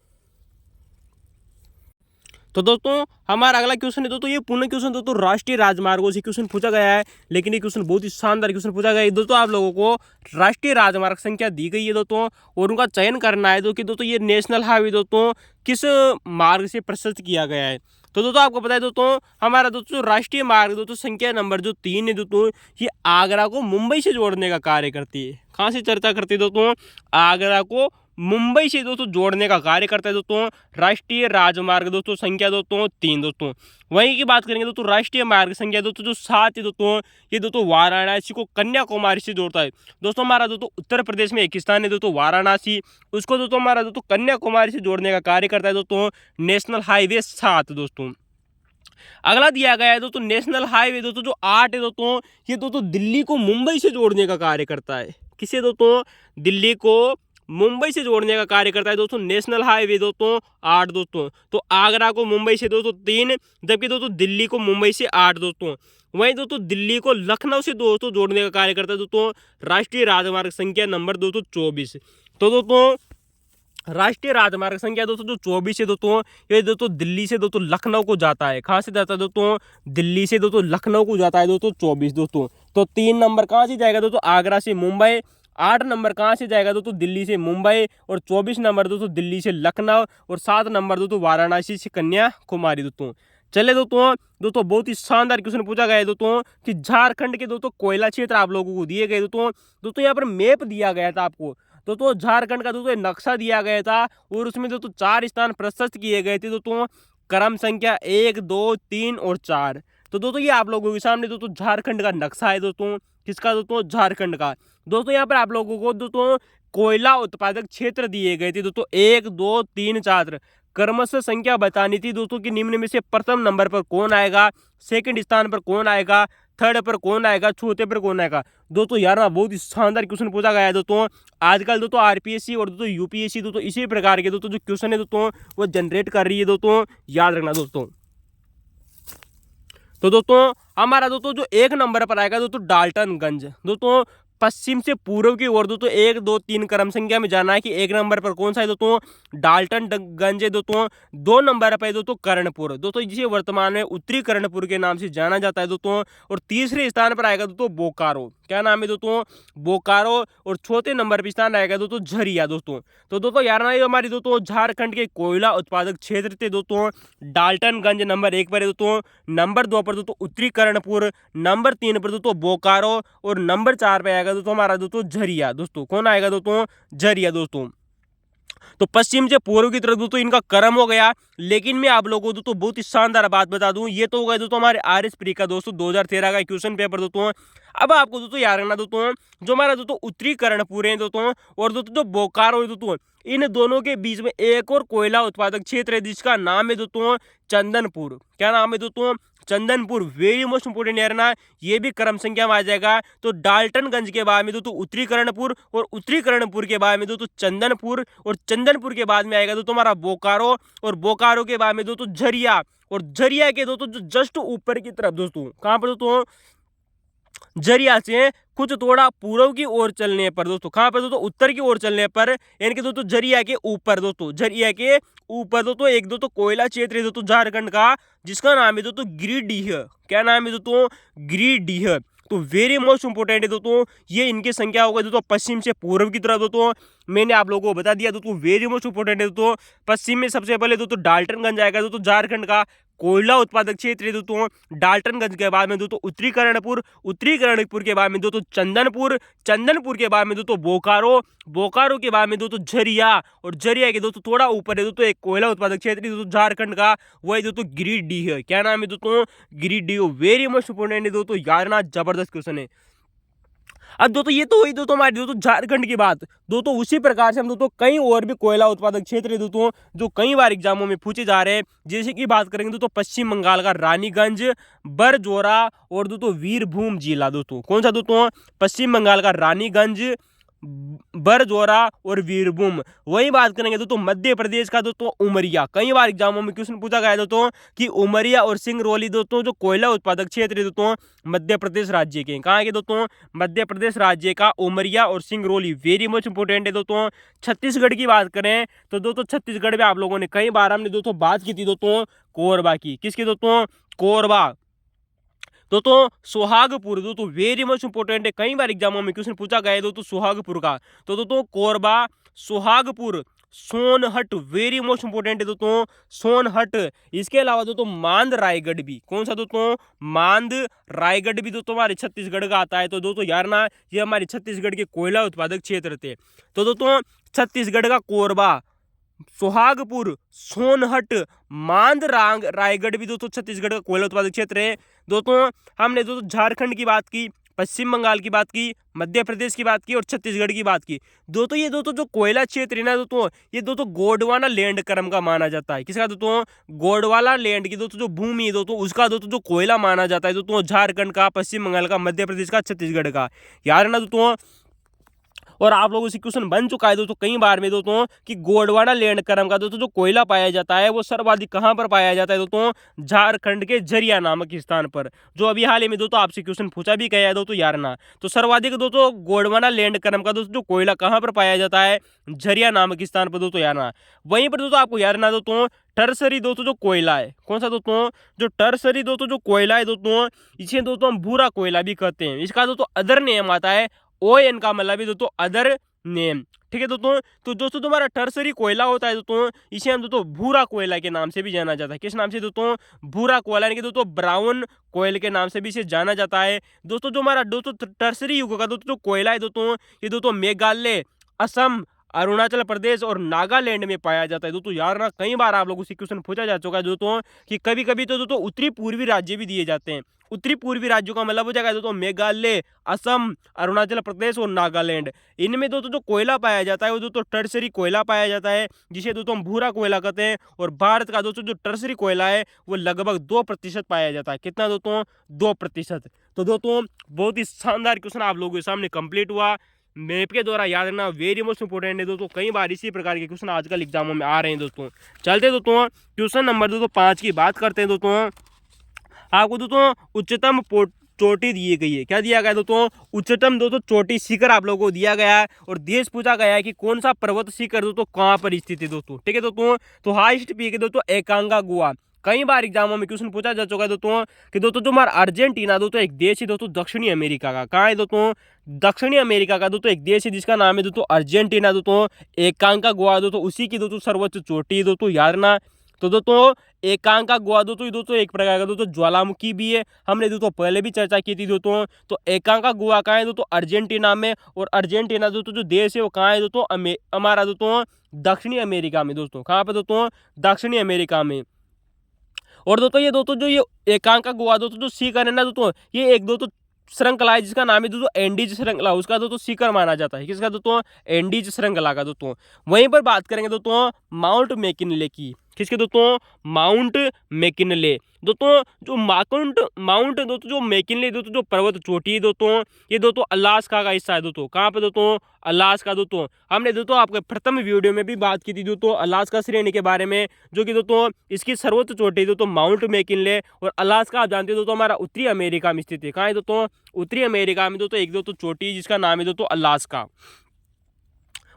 तो दोस्तों हमारा अगला क्वेश्चन है दोस्तों, ये पूर्ण क्वेश्चन दोस्तों राष्ट्रीय राजमार्गों से क्वेश्चन पूछा गया है। लेकिन ये क्वेश्चन बहुत ही शानदार क्वेश्चन पूछा गया है दोस्तों। आप लोगों को राष्ट्रीय राजमार्ग संख्या दी गई है दोस्तों और उनका चयन करना है। दोस्तों ये नेशनल हाईवे दोस्तों किस मार्ग से प्रशस्त किया गया है। तो दोस्तों आपको पता है दोस्तों हमारा दोस्तों राष्ट्रीय मार्ग दोस्तों संख्या नंबर जो 3 है दोस्तों, ये आगरा को मुंबई से जोड़ने का कार्य करती है। कहाँ से चर्चा करती है दोस्तों? आगरा को मुंबई से दोस्तों जोड़ने का कार्य करता है दोस्तों राष्ट्रीय राजमार्ग दोस्तों संख्या दोस्तों 3 दोस्तों। वहीं की बात करेंगे दोस्तों राष्ट्रीय मार्ग संख्या दोस्तों जो 7 है दोस्तों, ये दोस्तों वाराणसी को कन्याकुमारी से जोड़ता है। दोस्तों हमारा दोस्तों उत्तर प्रदेश में एक स्थान है दोस्तों वाराणसी, उसको दोस्तों हमारा दोस्तों कन्याकुमारी से जोड़ने का कार्य करता है दोस्तों नेशनल हाईवे 7 दोस्तों। अगला दिया गया है दोस्तों नेशनल हाईवे दोस्तों जो 8 है दोस्तों, ये दोस्तों दिल्ली को मुंबई से जोड़ने का कार्य करता है। किसे दोस्तों? दिल्ली को मुंबई से जोड़ने का कार्य करता है दोस्तों नेशनल हाईवे दोस्तों 8 दोस्तों। तो आगरा को मुंबई से दोस्तों 3, जबकि दोस्तों दिल्ली को मुंबई से 8 दोस्तों। वहीं दोस्तों दिल्ली को लखनऊ से दोस्तों जोड़ने का कार्य करता है दोस्तों राष्ट्रीय राजमार्ग संख्या नंबर दोस्तों 24। तो दोस्तों राष्ट्रीय राजमार्ग संख्या दोस्तों जो 24 है दोस्तों, ये दोस्तों दिल्ली से दोस्तों लखनऊ को जाता है। कहाँ से जाता है दोस्तों? दिल्ली से दोस्तों लखनऊ को जाता है दोस्तों 24 दोस्तों। तो 3 नंबर कहाँ से जाएगा दोस्तों? आगरा से मुंबई। 8 नंबर कहाँ से जाएगा दोस्तों? दिल्ली से मुंबई। और 24 नंबर दोस्तों दिल्ली से लखनऊ। और 7 नंबर दोस्तों वाराणसी से कन्याकुमारी दोस्तों। चले दोस्तों बहुत ही शानदार क्वेश्चन पूछा गया है दोस्तों कि झारखंड के दोस्तों कोयला क्षेत्र आप लोगों को दिए गए दोस्तों यहाँ पर मैप दिया गया था आपको। दोस्तों झारखंड का दोस्तों नक्शा दिया गया था और उसमें दोस्तों 4 स्थान प्रशस्त किए गए थे दोस्तों, क्रम संख्या 1, 2, 3 और 4। तो दोस्तों ये आप लोगों के सामने दोस्तों झारखंड का नक्शा है दोस्तों। किसका दोस्तों? झारखंड का। दोस्तों यहाँ पर आप लोगों को दोस्तों कोयला उत्पादक क्षेत्र दिए गए थे दोस्तों 1, 2, 3, 4। क्रमशः संख्या बतानी थी दोस्तों कि निम्न में से प्रथम नंबर पर कौन आएगा, सेकंड स्थान पर कौन आएगा, थर्ड पर कौन आएगा, चौथे पर कौन आएगा। दोस्तों यार ना बहुत ही शानदार क्वेश्चन पूछा गया है दोस्तों। आजकल दोस्तों आरपीएससी और दोस्तों यूपीएससी दोस्तों इसी प्रकार के दोस्तों जो क्वेश्चन है दोस्तों वो जनरेट कर रही है दोस्तों, याद रखना दोस्तों। तो दोस्तों हमारा दोस्तों जो 1 नंबर पर आएगा दोस्तों डाल्टनगंज। दोस्तों पश्चिम से पूर्व की ओर दोस्तों 1, 2, 3 क्रम संख्या में जाना है कि 1 नंबर पर कौन सा है दोस्तों? डाल्टनगंज है दोस्तों। 2 नंबर पर है दोस्तों कर्णपुर दोस्तों, जिसे वर्तमान में उत्तरी कर्णपुर के नाम से जाना जाता है दोस्तों। और तीसरे स्थान पर आएगा दोस्तों बोकारो। क्या नाम है दोस्तों? बोकारो। और चौथे नंबर पर स्थान आएगा दोस्तों झरिया दोस्तों। तो दोस्तों यार ना ये हमारी दोस्तों झारखंड के कोयला उत्पादक क्षेत्र थे दोस्तों। डाल्टनगंज नंबर 1 पर है दोस्तों, नंबर 2 पर दोस्तों उत्तरी कर्णपुर, नंबर 3 पर दोस्तों बोकारो और नंबर 4 पे आएगा दोस्तों हमारा दोस्तों झरिया दोस्तों। कौन आएगा दोस्तों? झरिया दोस्तों। तो पश्चिम से पूर्व की तरफ दोस्तों इनका क्रम हो गया। लेकिन मैं आप लोगों को दोस्तों बहुत ही शानदार बात बता दूं, ये तो हो गया दोस्तों हमारे आरएस प्री का दोस्तों 2013 का क्वेश्चन पेपर दोस्तों। अब आपको दोस्तों याद रखना दोस्तों जो हमारा दोस्तों उत्तरी कर्णपुर है दोस्तों और दोस्तों जो बोकारो है दोस्तों, इन दोनों के बीच में एक और कोयला उत्पादक क्षेत्र है जिसका नाम है दोस्तों चंदनपुर। क्या नाम है दोस्तों? चंदनपुर। वेरी मोस्ट इंपोर्टेंट है ना, ये भी क्रम संख्या में आ जाएगा। तो डाल्टनगंज के बाद में दोस्तों उत्तरी कर्णपुर और उत्तरी कर्णपुर के बाद में दोस्तों चंदनपुर और चंदनपुर के बाद में आएगा दोस्तों हमारा बोकारो और बोकारो के बाद में दोस्तों झरिया और झरिया के दोस्तों जो जस्ट ऊपर की तरफ दोस्तों कहां पर दोस्तों? झरिया से कुछ थोड़ा पूर्व की ओर चलने पर दोस्तों, कहां पर दोस्तों? उत्तर की ओर चलने पर, यानी कि दोस्तों झरिया के ऊपर दोस्तों, झरिया के ऊपर दोस्तों एक दोस्तों कोयला क्षेत्र है दोस्तों झारखंड का जिसका नाम है दोस्तों गिरिडीह। क्या नाम है दोस्तों? गिरिडीह। तो वेरी मोस्ट इंपोर्टेंट है दोस्तों, ये इनकी संख्या होगा दोस्तों पश्चिम से पूर्व की तरफ दोस्तों। मैंने आप लोगों को बता दिया दोस्तों, वेरी मोस्ट इंपोर्टेंट है दोस्तों। पश्चिम में सबसे पहले दोस्तों डाल्टनगंज आएगा दोस्तों झारखंड का कोयला उत्पादक क्षेत्र है दोस्तों। डाल्टनगंज के बाद में दोस्तों उत्तरी कर्णपुर, उत्तरी कर्णपुर के बाद में दोस्तों चंदनपुर, चंदनपुर के बाद में दोस्तों बोकारो, बोकारो के बाद में दोस्तों झरिया और झरिया के दोस्तों थोड़ा ऊपर है दोस्तों एक कोयला उत्पादक क्षेत्र है दोस्तों झारखंड का, वही दोस्तों गिरिडीह। क्या नाम है दोस्तों? गिरिडीह। वेरी मोस्ट इंपोर्टेंट है दोस्तों, यार ना जबरदस्त क्वेश्चन है। अब दोस्तों ये तो हुई दोस्तों हमारी दोस्तों झारखंड की बात। दोस्तों उसी प्रकार से हम दोस्तों कई और भी कोयला उत्पादक क्षेत्र है दोस्तों जो कई बार एग्जामों में पूछे जा रहे हैं। जैसे कि बात करेंगे दोस्तों पश्चिम बंगाल का रानीगंज, बरजोरा और दोस्तों वीरभूम जिला दोस्तों। कौन सा दोस्तों? पश्चिम बंगाल का रानीगंज, बरजोरा और वीरभूम। वही बात करेंगे दोस्तों मध्य प्रदेश का दोस्तों उमरिया। कई बार एग्जामों में क्वेश्चन पूछा गया दोस्तों कि उमरिया और सिंगरौली दोस्तों जो कोयला उत्पादक क्षेत्र है दोस्तों मध्य प्रदेश राज्य के, कहाँ के दोस्तों? मध्य प्रदेश राज्य का उमरिया और सिंगरौली। वेरी मच इंपोर्टेंट है दोस्तों। छत्तीसगढ़ की बात करें तो दोस्तों छत्तीसगढ़ में आप लोगों ने कई बार हमने दोस्तों बात की थी दोस्तों कोरबा की। किसकी दोस्तों? कोरबा। दोस्तों सुहागपुर दोस्तों वेरी मच इंपोर्टेंट है, कई बार एग्जामों में क्वेश्चन पूछा गया है दोस्तों सुहागपुर का। तो दोस्तों Korba, Suhagpur, Sonhat, very most important है दोस्तों सोनहट। इसके अलावा दोस्तों मांद रायगढ़ भी, कौन सा दोस्तों, मांद रायगढ़ भी दोस्तों हमारे छत्तीसगढ़ का आता है। तो दोस्तों यार ना ये हमारे छत्तीसगढ़ के कोयला उत्पादक क्षेत्र थे। तो दोस्तों छत्तीसगढ़ का कोरबा, सुहागपुर, सोनहट, मांद रायगढ़ भी दोस्तों छत्तीसगढ़ का कोयला उत्पादक क्षेत्र है। दोस्तों हमने दोस्तों झारखंड की बात की, पश्चिम बंगाल की बात की, मध्य प्रदेश की बात की और छत्तीसगढ़ की बात की। दोस्तों ये दोस्तों जो कोयला क्षेत्र है ना दोस्तों, ये दोस्तों गोंडवाना लैंड क्रम का माना जाता है। किसका दोस्तों, गोंडवाना लैंड की दोस्तों जो भूमि है दोस्तों उसका दोस्तों जो कोयला माना जाता है दोस्तों, झारखंड का, पश्चिम बंगाल का, मध्य प्रदेश का, छत्तीसगढ़ का, यार ना दोस्तों। और आप लोगों से क्वेश्चन बन चुका है दोस्तों कई बार में दोस्तों कि गोंडवाना लैंड क्रम का दोस्तों जो कोयला पाया जाता है वो सर्वाधिक कहां पर पाया जाता है दोस्तों, झारखंड के झरिया नामक स्थान पर, जो अभी हाल ही में दोस्तों आपसे क्वेश्चन पूछा भी गया है दोस्तों यारना। तो सर्वाधिक दोस्तों गोंडवाना लैंड क्रम का दोस्तों जो कोयला कहां पर पाया जाता है, झरिया नामक स्थान पर दोस्तों यारना। वहीं पर दोस्तों आपको यारना दोस्तों टर्सरी दोस्तों जो कोयला है, कौन सा दोस्तों, जो टर्सरी दोस्तों जो कोयला है दोस्तों, इसे दोस्तों हम भूरा कोयला भी कहते हैं। इसका दोस्तों अदर नेम आता है ON का मतलब है दोस्तों अदर नेम, ठीक है दोस्तों। तो दोस्तों तुम्हारा टर्सरी कोयला होता है दोस्तों, इसे हम दोस्तों भूरा कोयला के नाम से भी जाना जाता है। किस नाम से दोस्तों, भूरा कोयला, यानी कि दोस्तों ब्राउन कोयल के नाम से भी इसे जाना जाता है। दोस्तों जो हमारा दोस्तों टर्सरी युग का दोस्तों जो कोयला है दोस्तों, ये दोस्तों मेघालय, असम, अरुणाचल प्रदेश और नागालैंड में पाया जाता है। दोस्तों यार ना कई बार आप लोगों से क्वेश्चन पूछा जा चुका है दोस्तों कि कभी कभी तो दोस्तों उत्तरी पूर्वी राज्य भी दिए जाते हैं। उत्तरी पूर्वी राज्यों का मतलब हो जाएगा दोस्तों मेघालय, असम, अरुणाचल प्रदेश और नागालैंड। इनमें दोस्तों जो कोयला पाया जाता है वो दोस्तों टर्सरी कोयला पाया जाता है, जिसे दोस्तों हम भूरा कोयला कहते हैं। और भारत का दोस्तों जो टर्सरी कोयला है वो लगभग 2% पाया जाता है। कितना दोस्तों, 2%। तो दोस्तों बहुत ही शानदार क्वेश्चन आप लोगों के सामने कंप्लीट हुआ। मैप के द्वारा याद रखना वेरी मोस्ट इंपोर्टेंट है दोस्तों, कई बार इसी प्रकार के क्वेश्चन आजकल एग्जामों में आ रहे हैं दोस्तों। चलते दोस्तों क्वेश्चन नंबर दोस्तों 5 की बात करते हैं दोस्तों। आपको दोस्तों उच्चतम चोटी दी गई है, क्या दिया गया दोस्तों, उच्चतम दोस्तों चोटी शिखर आप लोगों को दिया गया है। और देश पूछा गया है कि कौन सा पर्वत शिखर दोस्तों कहां पर स्थित है दोस्तों, ठीक है दोस्तों। तो हाईएस्ट पीक है दोस्तों एकांकागुआ। कई बार एग्जामों में क्वेश्चन पूछा जा चुका है दोस्तों कि दोस्तों जो हमारा अर्जेंटीना दोस्तों एक देश है दोस्तों दक्षिणी अमेरिका का, कहाँ है दोस्तों, दक्षिणी अमेरिका का दोस्तों एक देश है जिसका नाम है दोस्तों अर्जेंटीना। दोस्तों एकांकागुआ दोस्तों उसी की दोस्तों सर्वोच्च चोटी है दोस्तों यार ना। तो दोस्तों एकांकागुआ दोस्तों एक प्रकार का दोस्तों ज्वालामुखी भी है, हमने दोस्तों पहले भी चर्चा की थी दोस्तों। तो एकांकागुआ कहाँ है दोस्तों, अर्जेंटीना में। और अर्जेंटीना दोस्तों जो देश है वो कहाँ है दोस्तों, हमारा दोस्तों दक्षिणी अमेरिका में दोस्तों, कहाँ पे दोस्तों, दक्षिणी अमेरिका में। और दोस्तों ये दोस्तों जो ये एकांकागुआ दोस्तों जो शिखर है ना दोस्तों, ये एक दोस्तों श्रृंखला है जिसका नाम है दोस्तों एंडीज श्रृंखला, उसका दोस्तों शिखर माना जाता है। किसका दोस्तों, एंडीज श्रृंखला का दोस्तों। वहीं पर बात करेंगे दोस्तों माउंट मैकिनले की, किसके दोस्तों, माउंट मैकिनले। दोस्तों जो माउंट दोस्तों जो मैकिनले दोस्तों जो पर्वत चोटी है दोस्तों, ये दोस्तों अलास्का का हिस्सा है दोस्तों, कहाँ पे दोस्तों, अलास्का दोस्तों। हमने दोस्तों आपके प्रथम वीडियो में भी बात की थी दोस्तों अलास्का श्रेणी के बारे में, जो कि दोस्तों इसकी सर्वोच्च चोटी दोस्तों माउंट मैकिनले। और अलास्का आप जानते हो दोस्तों हमारा उत्तरी अमेरिका में स्थित है, कहाँ है दोस्तों, उत्तरी अमेरिका में दोस्तों एक दोस्तों चोटी जिसका नाम है दोस्तों अलास्का।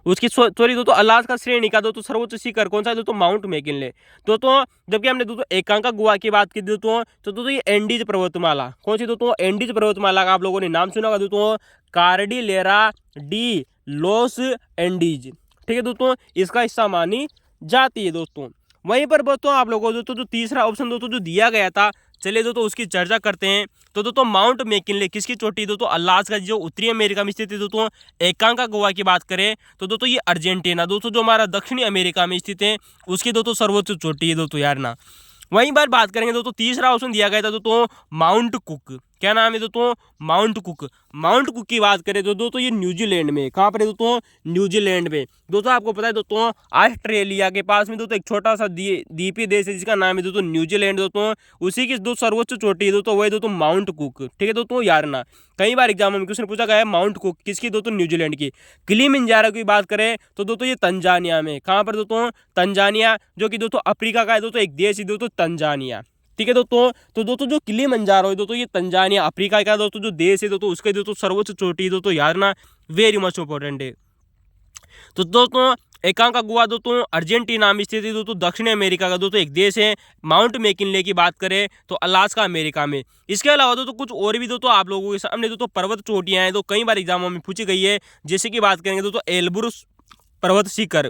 उसकी सॉरी दोस्तों अलास्का श्रेणी का दोस्तों सर्वोच्च शिखर कौन सा है दोस्तों, माउंट मैकिनले दोस्तों। जबकि हमने दोस्तों एकांकागुआ की बात की दोस्तों, तो दोस्तों ये एंडीज पर्वतमाला, कौन सी दोस्तों, एंडीज पर्वतमाला का आप लोगों ने नाम सुना होगा दोस्तों, कार्डिलेरा डी लॉस एंडीज, ठीक है दोस्तों, इसका हिस्सा मानी जाती है दोस्तों। वहीं पर दोस्तों आप लोगों को दोस्तों जो तीसरा ऑप्शन दोस्तों जो दिया गया था, चलिए दोस्तों उसकी चर्चा करते हैं। तो दोस्तों माउंट मैकिनले किसकी चोटी दोस्तों, अलास्का जो उत्तरी अमेरिका में स्थित है दोस्तों। एकांकागुआ की बात करें तो दोस्तों ये अर्जेंटीना दोस्तों जो हमारा दक्षिणी अमेरिका में स्थित है, उसकी दोस्तों सर्वोच्च चोटी है दोस्तों यार ना। वहीं पर बात करेंगे दोस्तों तीसरा ऑप्शन दिया गया था दोस्तों माउंट कुक, क्या नाम है दोस्तों, माउंट कुक। माउंट कुक की बात करें तो दोस्तों ये न्यूजीलैंड में, कहाँ पर है दोस्तों, न्यूजीलैंड में। दोस्तों आपको पता है दोस्तों ऑस्ट्रेलिया के पास में दोस्तों एक छोटा सा द्वीपीय देश है जिसका नाम है दोस्तों न्यूजीलैंड दोस्तों, उसी की दो सर्वोच्च चोटी है दोस्तों वही दोस्तों माउंट कुक, ठीक है दोस्तों यार ना। कई बार एग्जाम में क्वेश्चन पूछा गया है माउंट कुक किसकी दोस्तों, न्यूजीलैंड की। किलिमंजारो की बात करें तो दोस्तों ये तंजानिया में, कहाँ पर दोस्तों, तंजानिया, जो कि दोस्तों अफ्रीका का है दोस्तों एक देश है दोस्तों तंजानिया, ठीक है दोस्तों। तो दोस्तों जो किलिमंजारो है दोस्तों ये तंजानिया अफ्रीका का दोस्तों जो देश है दोस्तों उसके दोस्तों सर्वोच्च चोटी है दोस्तों यार ना, वेरी मच इंपॉर्टेंट है। तो दोस्तों एकांकागुआ दोस्तों अर्जेंटीना में स्थित है दोस्तों, दक्षिणी अमेरिका का दोस्तों एक देश है। माउंट मैकिनले की बात करें तो अलास्का अमेरिका में। इसके अलावा दोस्तों कुछ और भी दोस्तों आप लोगों के सामने दोस्तों पर्वत चोटियां हैं तो कई बार एग्जामों में पूछी गई है, जैसे कि बात करेंगे दोस्तों एल्ब्रुस पर्वत शिखर,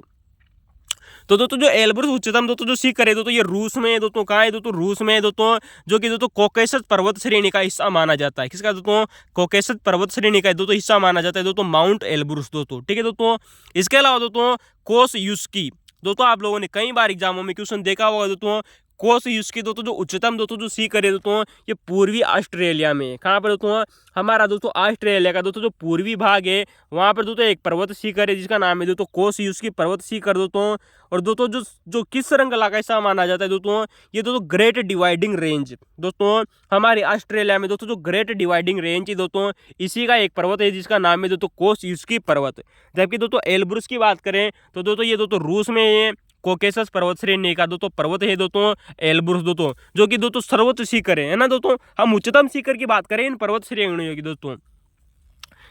तो दोस्तों जो एल्ब्रुस उच्चतम दोस्तों जो शिखर है दोस्तों ये रूस में है दोस्तों, कहाँ है दोस्तों, रूस में है दोस्तों, जो कि दोस्तों कॉकेसस पर्वत श्रेणी का हिस्सा माना जाता है। किसका दोस्तों, कॉकेसस पर्वत श्रेणी का दोस्तों हिस्सा माना जाता है दोस्तों माउंट एल्ब्रुस दोस्तों, ठीक है दोस्तों। इसके अलावा दोस्तों कोसयुस्की, दोस्तों आप लोगों ने कई बार एग्जामों में क्वेश्चन देखा होगा दोस्तों, कोसयुस्की दोस्तों जो उच्चतम दोस्तों जो शिखर है दोस्तों ये पूर्वी ऑस्ट्रेलिया में, कहाँ पर दोस्तों, हमारा दोस्तों ऑस्ट्रेलिया का दोस्तों जो पूर्वी भाग है वहाँ पर दोस्तों एक पर्वत शिखर है जिसका नाम है दोस्तों कोसयुस्की पर्वत शिखर दोस्तों। और दोस्तों जो किस श्रृंखला का हिस्सा माना जाता है दोस्तों, ये दोस्तों ग्रेट डिवाइडिंग रेंज दोस्तों, हमारे ऑस्ट्रेलिया में दोस्तों जो ग्रेट डिवाइडिंग रेंज है दोस्तों इसी का एक पर्वत है जिसका नाम है दोस्तों कोसयुस्की पर्वत। जबकि दोस्तों एल्ब्रुस की बात करें तो दोस्तों ये दोस्तों रूस में है, कॉकेसस पर्वत श्रेणी का दोस्तों पर्वत है दोस्तों एल्ब्रुस दोस्तों, जो कि दोस्तों सर्वोच्च शिखर है ना दोस्तों। हम उच्चतम शिखर की बात करें इन पर्वत श्रेणियों की दोस्तों।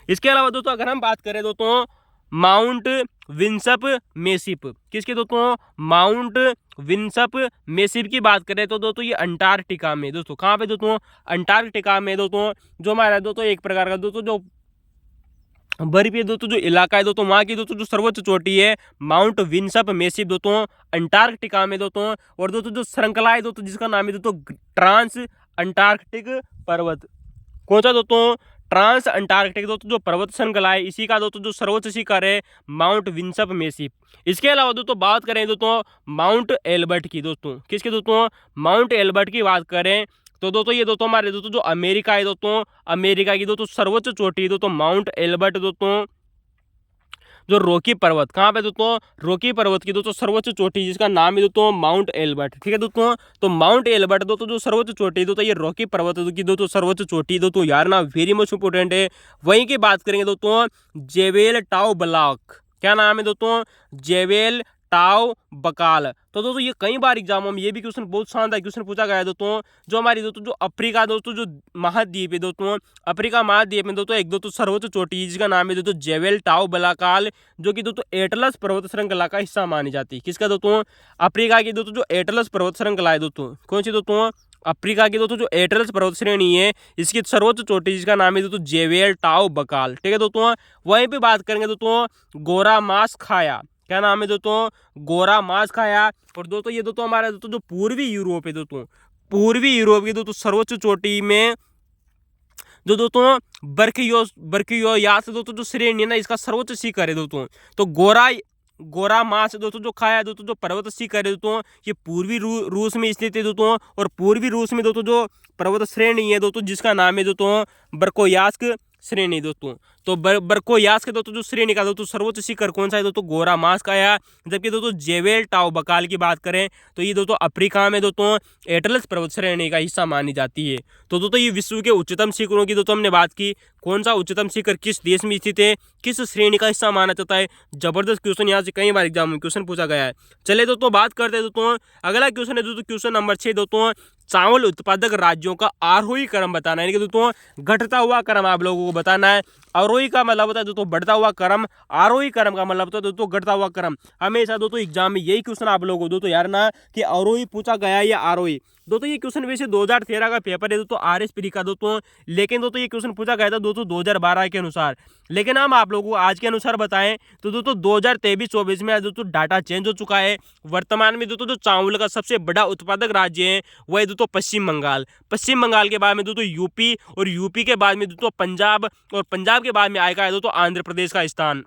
इसके अलावा दोस्तों अगर हम बात करें दोस्तों माउंट विंसप मेसिप, किसके दोस्तों, माउंट विंसप मेसिप की बात करें तो दोस्तों ये अंटार्कटिका में दोस्तों, कहाँ पे दोस्तों, अंटार्कटिका में दोस्तों, जो हमारा दोस्तों एक प्रकार का दोस्तों जो बर्फीय दोस्तों जो इलाका है दोस्तों वहाँ की दोस्तों जो सर्वोच्च चोटी है माउंट विंसप मेसिप दोस्तों अंटार्कटिका में दोस्तों। और दोस्तों जो श्रृंखला है दोस्तों जिसका नाम है दोस्तों ट्रांस अंटार्कटिक पर्वत, कौन सा दोस्तों, ट्रांस अंटार्कटिक दोस्तों जो पर्वत श्रृंखला है इसी का दोस्तों जो सर्वोच्च शिखर है माउंट विंसप मेसिप। इसके अलावा दोस्तों बात करें दोस्तों माउंट एल्बर्ट की दोस्तों, किसके दोस्तों, माउंट एल्बर्ट की बात करें तो दोस्तों ये दोस्तों हमारे दोस्तों जो अमेरिका है दोस्तों, अमेरिका की दोस्तों सर्वोच्च चोटी है दोस्तों माउंट एल्बर्ट दोस्तों, जो रॉकी पर्वत, कहाँ पे दोस्तों, रॉकी पर्वत की दोस्तों सर्वोच्च चोटी जिसका नाम है दोस्तों माउंट एल्बर्ट, ठीक है दोस्तों। तो माउंट एल्बर्ट दोस्तों जो सर्वोच्च चोटी दोस्तों ये रॉकी पर्वत की दोस्तों सर्वोच्च चोटी दोस्तों यार ना वेरी मच इंपोर्टेंट है। वहीं की बात करेंगे दोस्तों जेवेल टाउ ब्लॉक, क्या नाम है दोस्तों, जेवेल टाउ बकाल। तो दोस्तों ये कई बार एग्जामों में ये भी क्वेश्चन बहुत शानदार क्वेश्चन पूछा गया है दोस्तों, जो हमारी दोस्तों जो अफ्रीका दोस्तों जो महाद्वीप है दोस्तों, अफ्रीका महाद्वीप में दोस्तों एक दोस्तों सर्वोच्च चोटी जिसका नाम है दोस्तों जेवेल टाउ बलाकाल, जो कि दोस्तों एटलस पर्वत श्रृंखला का हिस्सा मानी जाती है। किसका दोस्तों, अफ्रीका की दोस्तों जो एटलस पर्वत श्रृंखला है दोस्तों, कौन सी दोस्तों, अफ्रीका की दोस्तों जो एटलस पर्वत श्रेणी है इसकी सर्वोच्च चोटी जिसका नाम है दोस्तों जेवेल टाउ बकाल, ठीक है दोस्तों। वहीं पे बात करेंगे दोस्तों गोरा मास खाया, क्या नाम है दोस्तों, गोरा मास खाया। और दोस्तों ये दोस्तों हमारा दोस्तों जो पूर्वी यूरोप है दोस्तों, पूर्वी यूरोप की दोस्तों सर्वोच्च चोटी में जो दोस्तों बर्कियोयास दोस्तों जो श्रेणी है ना इसका सर्वोच्च शिखर है दोस्तों। तो गोरा मास दोस्तों जो खाया दोस्तों जो पर्वत शिखर है दोस्तों ये पूर्वी रूस में स्थित है दोस्तों। और पूर्वी रूस में दोस्तों जो पर्वत श्रेणी है दोस्तों जिसका नाम है दोस्तों बर्कोयास्क श्रेणी दोस्तों। तो बर्कोयास्क दोस्तों जो श्रेणी का दोस्तों सर्वोच्च शिखर कौन सा है दोस्तों, गोरा मास का है। जबकि दोस्तों जेवेल टाउ बकाल की बात करें तो ये दोस्तों अफ्रीका में दोस्तों एटलस पर्वत श्रेणी का हिस्सा मानी जाती है। तो दोस्तों ये विश्व के उच्चतम शिखरों की दोस्तों हमने बात की, कौन सा उच्चतम शिखर किस देश में स्थित है, किस श्रेणी का हिस्सा माना जाता है। जबरदस्त क्वेश्चन यहाँ से कई बार एग्जाम में क्वेश्चन पूछा गया है। चलिए दोस्तों बात करते हैं दोस्तों अगला क्वेश्चन है दोस्तों क्वेश्चन नंबर 6 दोस्तों चावल उत्पादक राज्यों का आरोही क्रम बताना है, यानी कि दोस्तों घटता हुआ क्रम आप लोगों को बताना है। आरोही का मतलब होता है दोस्तों बढ़ता हुआ क्रम, आरोही क्रम का मतलब होता है दोस्तों घटता हुआ क्रम। हमेशा दोस्तों एग्जाम में यही क्वेश्चन आप लोगों को दोस्तों यार ना कि आरोही पूछा गया या आरोही। दोस्तों ये क्वेश्चन वैसे 2013 का पेपर है दोस्तों RS प्री का दोस्तों, लेकिन दोस्तों ये क्वेश्चन पूछा गया था दोस्तों 2012 के अनुसार। लेकिन हम आप लोगों को आज के अनुसार बताएं तो दोस्तों 2023-24 में दोस्तों डाटा चेंज हो चुका है। वर्तमान में दोस्तों जो चावल का सबसे बड़ा उत्पादक राज्य है वह है दोस्तों पश्चिम बंगाल। पश्चिम बंगाल के बाद में दोस्तों यूपी, और यूपी के बाद में दोस्तों पंजाब, और पंजाब के बाद में आएगा है दोस्तों आंध्र प्रदेश का स्थान।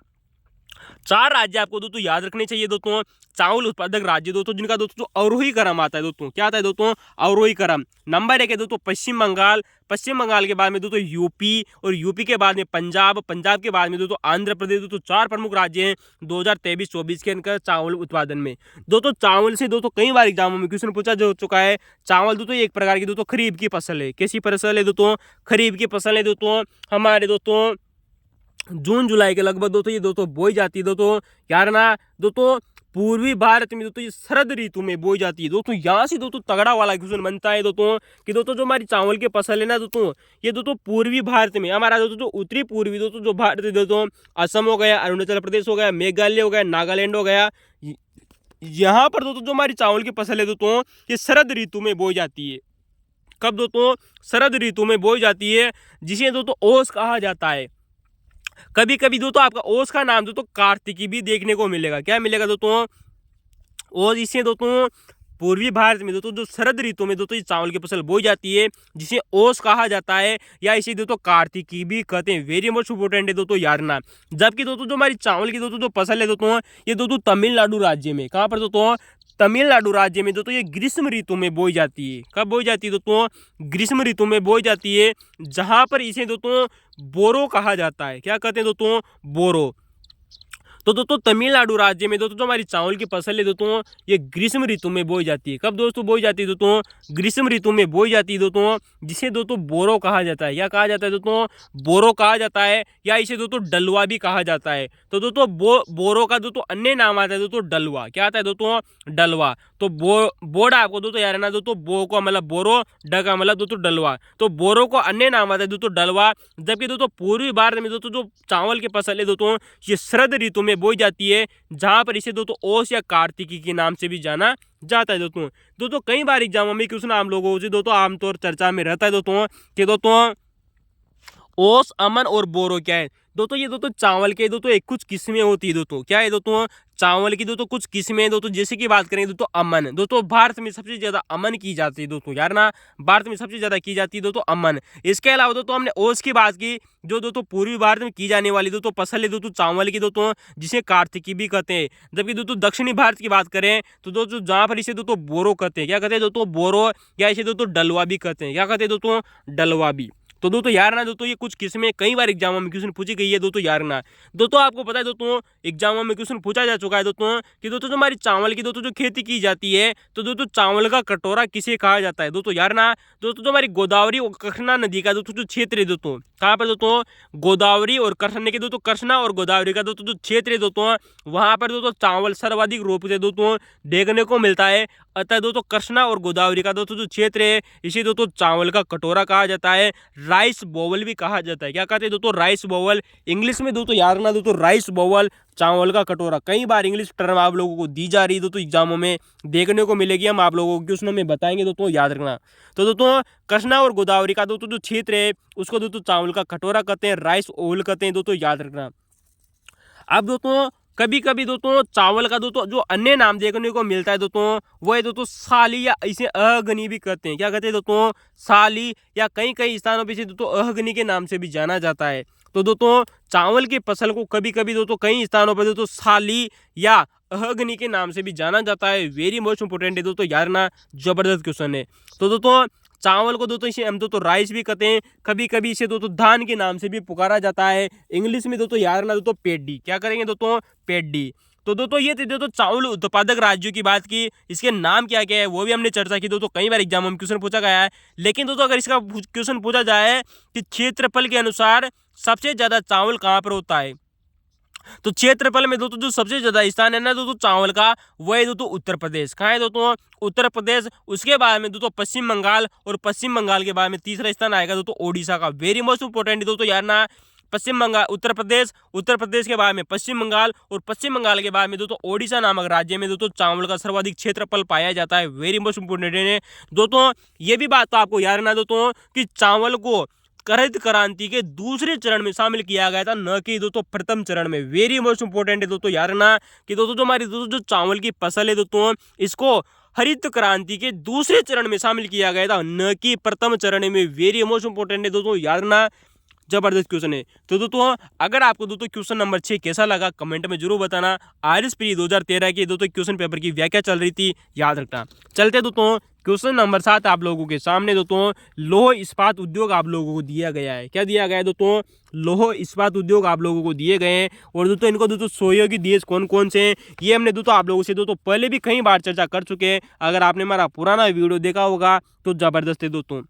4 राज्य आपको दोस्तों याद रखने चाहिए दोस्तों चावल उत्पादक राज्य दोस्तों जिनका दोस्तों अवरोही क्रम आता है दोस्तों, क्या आता है दोस्तों, अवरोही क्रम। नंबर 1 है दोस्तों पश्चिम बंगाल, पश्चिम बंगाल के बाद में दोस्तों यूपी, और यूपी के बाद में पंजाब, पंजाब के बाद में दोस्तों आंध्र प्रदेश। दोस्तों 4 प्रमुख राज्य हैं 2023-24 के अंदर चावल उत्पादन में। दोस्तों चावल से दोस्तों कई बार एग्जामों में क्वेश्चन पूछा जा चुका है। चावल दोस्तों एक प्रकार की दोस्तों खरीफ की फसल है। कैसी फसल है दोस्तों, खरीफ की फसल है दोस्तों। हमारे दोस्तों जून जुलाई के लगभग दोस्तों ये दोस्तों बोई जाती है दोस्तों यार ना दोस्तों पूर्वी भारत में दोस्तों ये शरद ऋतु में बोई जाती है दोस्तों। यहाँ से दोस्तों तगड़ा वाला क्वेश्चन बनता है दोस्तों कि दोस्तों जो हमारी चावल की फसल है ना दोस्तों ये दोस्तों पूर्वी भारत में, हमारा दोस्तों जो उत्तरी पूर्वी दोस्तों जो भारत है दोस्तों असम हो गया, अरुणाचल प्रदेश हो गया, मेघालय हो गया, नागालैंड हो गया, यहाँ पर दोस्तों जो हमारी चावल की फसल है दोस्तों ये शरद ऋतु में बोई जाती है। कब दोस्तों, शरद ऋतु में बोई जाती है, जिसे दोस्तों ओस कहा जाता है। कभी कभी दोस्तों आपका ओस का नाम दोस्तों कार्तिकी भी देखने को मिलेगा। क्या मिलेगा दोस्तों, और इससे दोस्तों पूर्वी भारत में दोस्तों जो शरद ऋतु में दोस्तों ये चावल की फसल बोई जाती है, जिसे ओस कहा जाता है या इसे दोस्तों कार्तिकी भी कहते हैं। वेरी मच इंपोर्टेंट है दोस्तों याद रखना। जबकि दोस्तों जो हमारी चावल की दोस्तों जो फसल है दोस्तों, ये दोस्तों तमिलनाडु राज्य में, कहाँ पर दोस्तों, तमिलनाडु राज्य में दोस्तों ये ग्रीष्म ऋतु में बोई जाती है। कब बोई जाती है दोस्तों, ग्रीष्म ऋतु में बोई जाती है, जहां पर इसे दोस्तों बोरो कहा जाता है। क्या कहते हैं दोस्तों, बोरो। तो दोस्तों तमिलनाडु राज्य में दोस्तों जो हमारी चावल की फसल है दोस्तों, ये ग्रीष्म ऋतु में बोई जाती है। कब दोस्तों बोई जाती है दोस्तों, ग्रीष्म ऋतु में बोई जाती है दोस्तों, जिसे दोस्तों बोरो कहा जाता है। क्या कहा जाता है दोस्तों, बोरो कहा जाता है, या इसे दोस्तों डलवा भी कहा जाता है। तो दोस्तों बोरो का दोस्तों अन्य नाम आता है दोस्तों डलवा। क्या आता है दोस्तों, डलवा। तो बोर्ड आपको दोस्तों यार ना दोस्तों, बो का मतलब बोरो, ड का मतलब दोस्तों डलवा। तो बोरो को अन्य नाम आता है दोस्तों डलवा। जबकि दोस्तों पूर्वी भारत में दोस्तों जो चावल की फसल है दोस्तों, ये शरद ऋतु में बोई जाती है, जहां पर इसे दोस्तों ओस या कार्तिकी के नाम से भी जाना जाता है। दोस्तों कई बार एग्जामों में क्वेश्चन आम लोगों से दोस्तों आमतौर चर्चा में रहता है दोस्तों कि दोस्तों ओस, अमन और बोरो क्या है। दोस्तों ये दोस्तों चावल के दोस्तों एक कुछ किस्में होती है दोस्तों। क्या है दोस्तों, चावल की दोस्तों कुछ किस्में दोस्तों, जैसे कि बात करेंगे दोस्तों अमन। दोस्तों भारत में सबसे ज्यादा अमन की जाती है दोस्तों यार ना, भारत में सबसे ज्यादा की जाती है दोस्तों अमन। इसके अलावा दोस्तों हमने ओस की बात की, जो दोस्तों पूर्वी भारत में की जाने वाली दोस्तों फसल है दोस्तों चावल की दोस्तों, जिसे कार्तिकी भी कहते हैं। जबकि दोस्तों दक्षिणी भारत की बात करें तो दोस्तों जहां पर इसे दोस्तों बोरो कहते हैं। क्या कहते हैं दोस्तों, बोरो, या इसे दोस्तों डलवा भी कहते हैं। क्या कहते हैं दोस्तों, डलवा भी। तो दोस्तों यार ना दोस्तों ये कुछ किस्में कई बार एग्जामों में क्वेश्चन पूछी गई है दोस्तों यार ना। दोस्तों आपको पता है दोस्तों एग्जामों में क्वेश्चन पूछा जा चुका है दोस्तों कि दोस्तों जो हमारी चावल की दोस्तों जो खेती की जाती है, तो दोस्तों चावल का कटोरा किसे कहा जाता है दोस्तों यार ना। दोस्तों जो हमारी गोदावरी और कृष्णा नदी का दोस्तों जो क्षेत्र है दोस्तों, कहाँ पर दोस्तों, गोदावरी और कृष्णा के दोस्तों, कृष्णा और गोदावरी का दोस्तों जो क्षेत्र है दोस्तों, वहां पर दोस्तों चावल सर्वाधिक रूप से दोस्तों देखने को मिलता है। अतः दोस्तों कृष्णा और गोदावरी का दोस्तों जो क्षेत्र है, इसे दोस्तों चावल का कटोरा कहा जाता है, राइस बोवल भी कहा जाता है। क्या कहते हैं दोस्तों, राइस बोवल। इंग्लिश में दोस्तों याद रखना दोस्तों, राइस बोवल, चावल का कटोरा। कई बार इंग्लिश टर्म आप लोगों को दी जा रही है दोस्तों, एग्जामों में देखने को मिलेगी, हम आप लोगों को क्वेश्चन में बताएंगे दोस्तों, याद रखना। तो दोस्तों कृष्णा और गोदावरी का दोस्तों जो क्षेत्र है, उसको दोस्तों चावल का कटोरा कहते हैं, राइस ओवल कहते हैं दोस्तों, याद रखना। अब दोस्तों कभी कभी दोस्तों चावल का दोस्तों जो अन्य नाम देखने को मिलता है दोस्तों, वो है दोस्तों साली, या इसे अहगनी भी कहते हैं। क्या कहते हैं दोस्तों, साली, या कई कई स्थानों पर इसे दोस्तों अहगनी के नाम से भी जाना जाता है। तो दोस्तों चावल की फसल को कभी कभी दोस्तों कई स्थानों पर दोस्तों साली या अहगनी के नाम से भी जाना जाता है। वेरी मोस्ट इंपोर्टेंट है दोस्तों यार ना, जबरदस्त क्वेश्चन है। तो दोस्तों चावल को दोस्तों इसे हम दोस्तों राइस भी कहते हैं, कभी कभी इसे दोस्तों धान के नाम से भी पुकारा जाता है। इंग्लिश में दोस्तों यार ना दोस्तों पेडी। क्या करेंगे दोस्तों, पेडी। तो दोस्तों ये थे दोस्तों चावल उत्पादक राज्यों की बात की, इसके नाम क्या क्या है वो भी हमने चर्चा की दोस्तों। कई बार एग्जाम में क्वेश्चन पूछा गया है। लेकिन दोस्तों अगर इसका क्वेश्चन पूछा जाए कि क्षेत्रफल के अनुसार सबसे ज्यादा चावल कहाँ पर होता है, तो क्षेत्रफल में दोस्तों जो सबसे ज्यादा स्थान है ना दोस्तों चावल का, वो है दोस्तों उत्तर प्रदेश। कहाँ है दोस्तों, उत्तर प्रदेश। उसके बाद में दोस्तों पश्चिम बंगाल, और पश्चिम बंगाल के बाद में तीसरा स्थान आएगा दोस्तों ओडिशा का। वेरी मोस्ट इंपोर्टेंट है दोस्तों यार ना, पश्चिम बंगाल, उत्तर प्रदेश, उत्तर प्रदेश के बाद में पश्चिम बंगाल, और पश्चिम बंगाल के बाद में दोस्तों ओडिशा नामक राज्य में दोस्तों चावल का सर्वाधिक क्षेत्रफल पाया जाता है। वेरी मोस्ट इंपोर्टेंट है दोस्तों। ये भी बात तो आपको याद रखना दोस्तों कि चावल को हरित क्रांति के दूसरे चरण में शामिल किया गया था, न कि दोस्तों प्रथम चरण में। वेरी मोस्ट इंपोर्टेंट है दोस्तों यार ना कि दोस्तों जो हमारी दोस्तों जो चावल की फसल है दोस्तों, इसको हरित क्रांति के दूसरे चरण में शामिल किया गया था, न कि प्रथम चरण में। वेरी मोस्ट इंपोर्टेंट है दोस्तों यार ना, जबरदस्त क्वेश्चन है। तो दोस्तों अगर आपको दोस्तों क्वेश्चन नंबर 6 कैसा लगा कमेंट में जरूर बताना। आईआरएस प्री 2013 की दोस्तों क्वेश्चन पेपर की व्याख्या चल रही थी, याद रखना। चलते दोस्तों क्वेश्चन नंबर 7 आप लोगों के सामने दोस्तों लौह इस्पात उद्योग आप लोगों को दिया गया है। क्या दिया गया है दोस्तों, लौह इस्पात उद्योग आप लोगों को दिए गए हैं। और दोस्तों इनको दोस्तों सहयोगी देश कौन कौन से हैं, ये हमने दोस्तों आप लोगों से दोस्तों पहले भी कई बार चर्चा कर चुके हैं। अगर आपने हमारा पुराना वीडियो देखा होगा तो जबरदस्त है दोस्तों।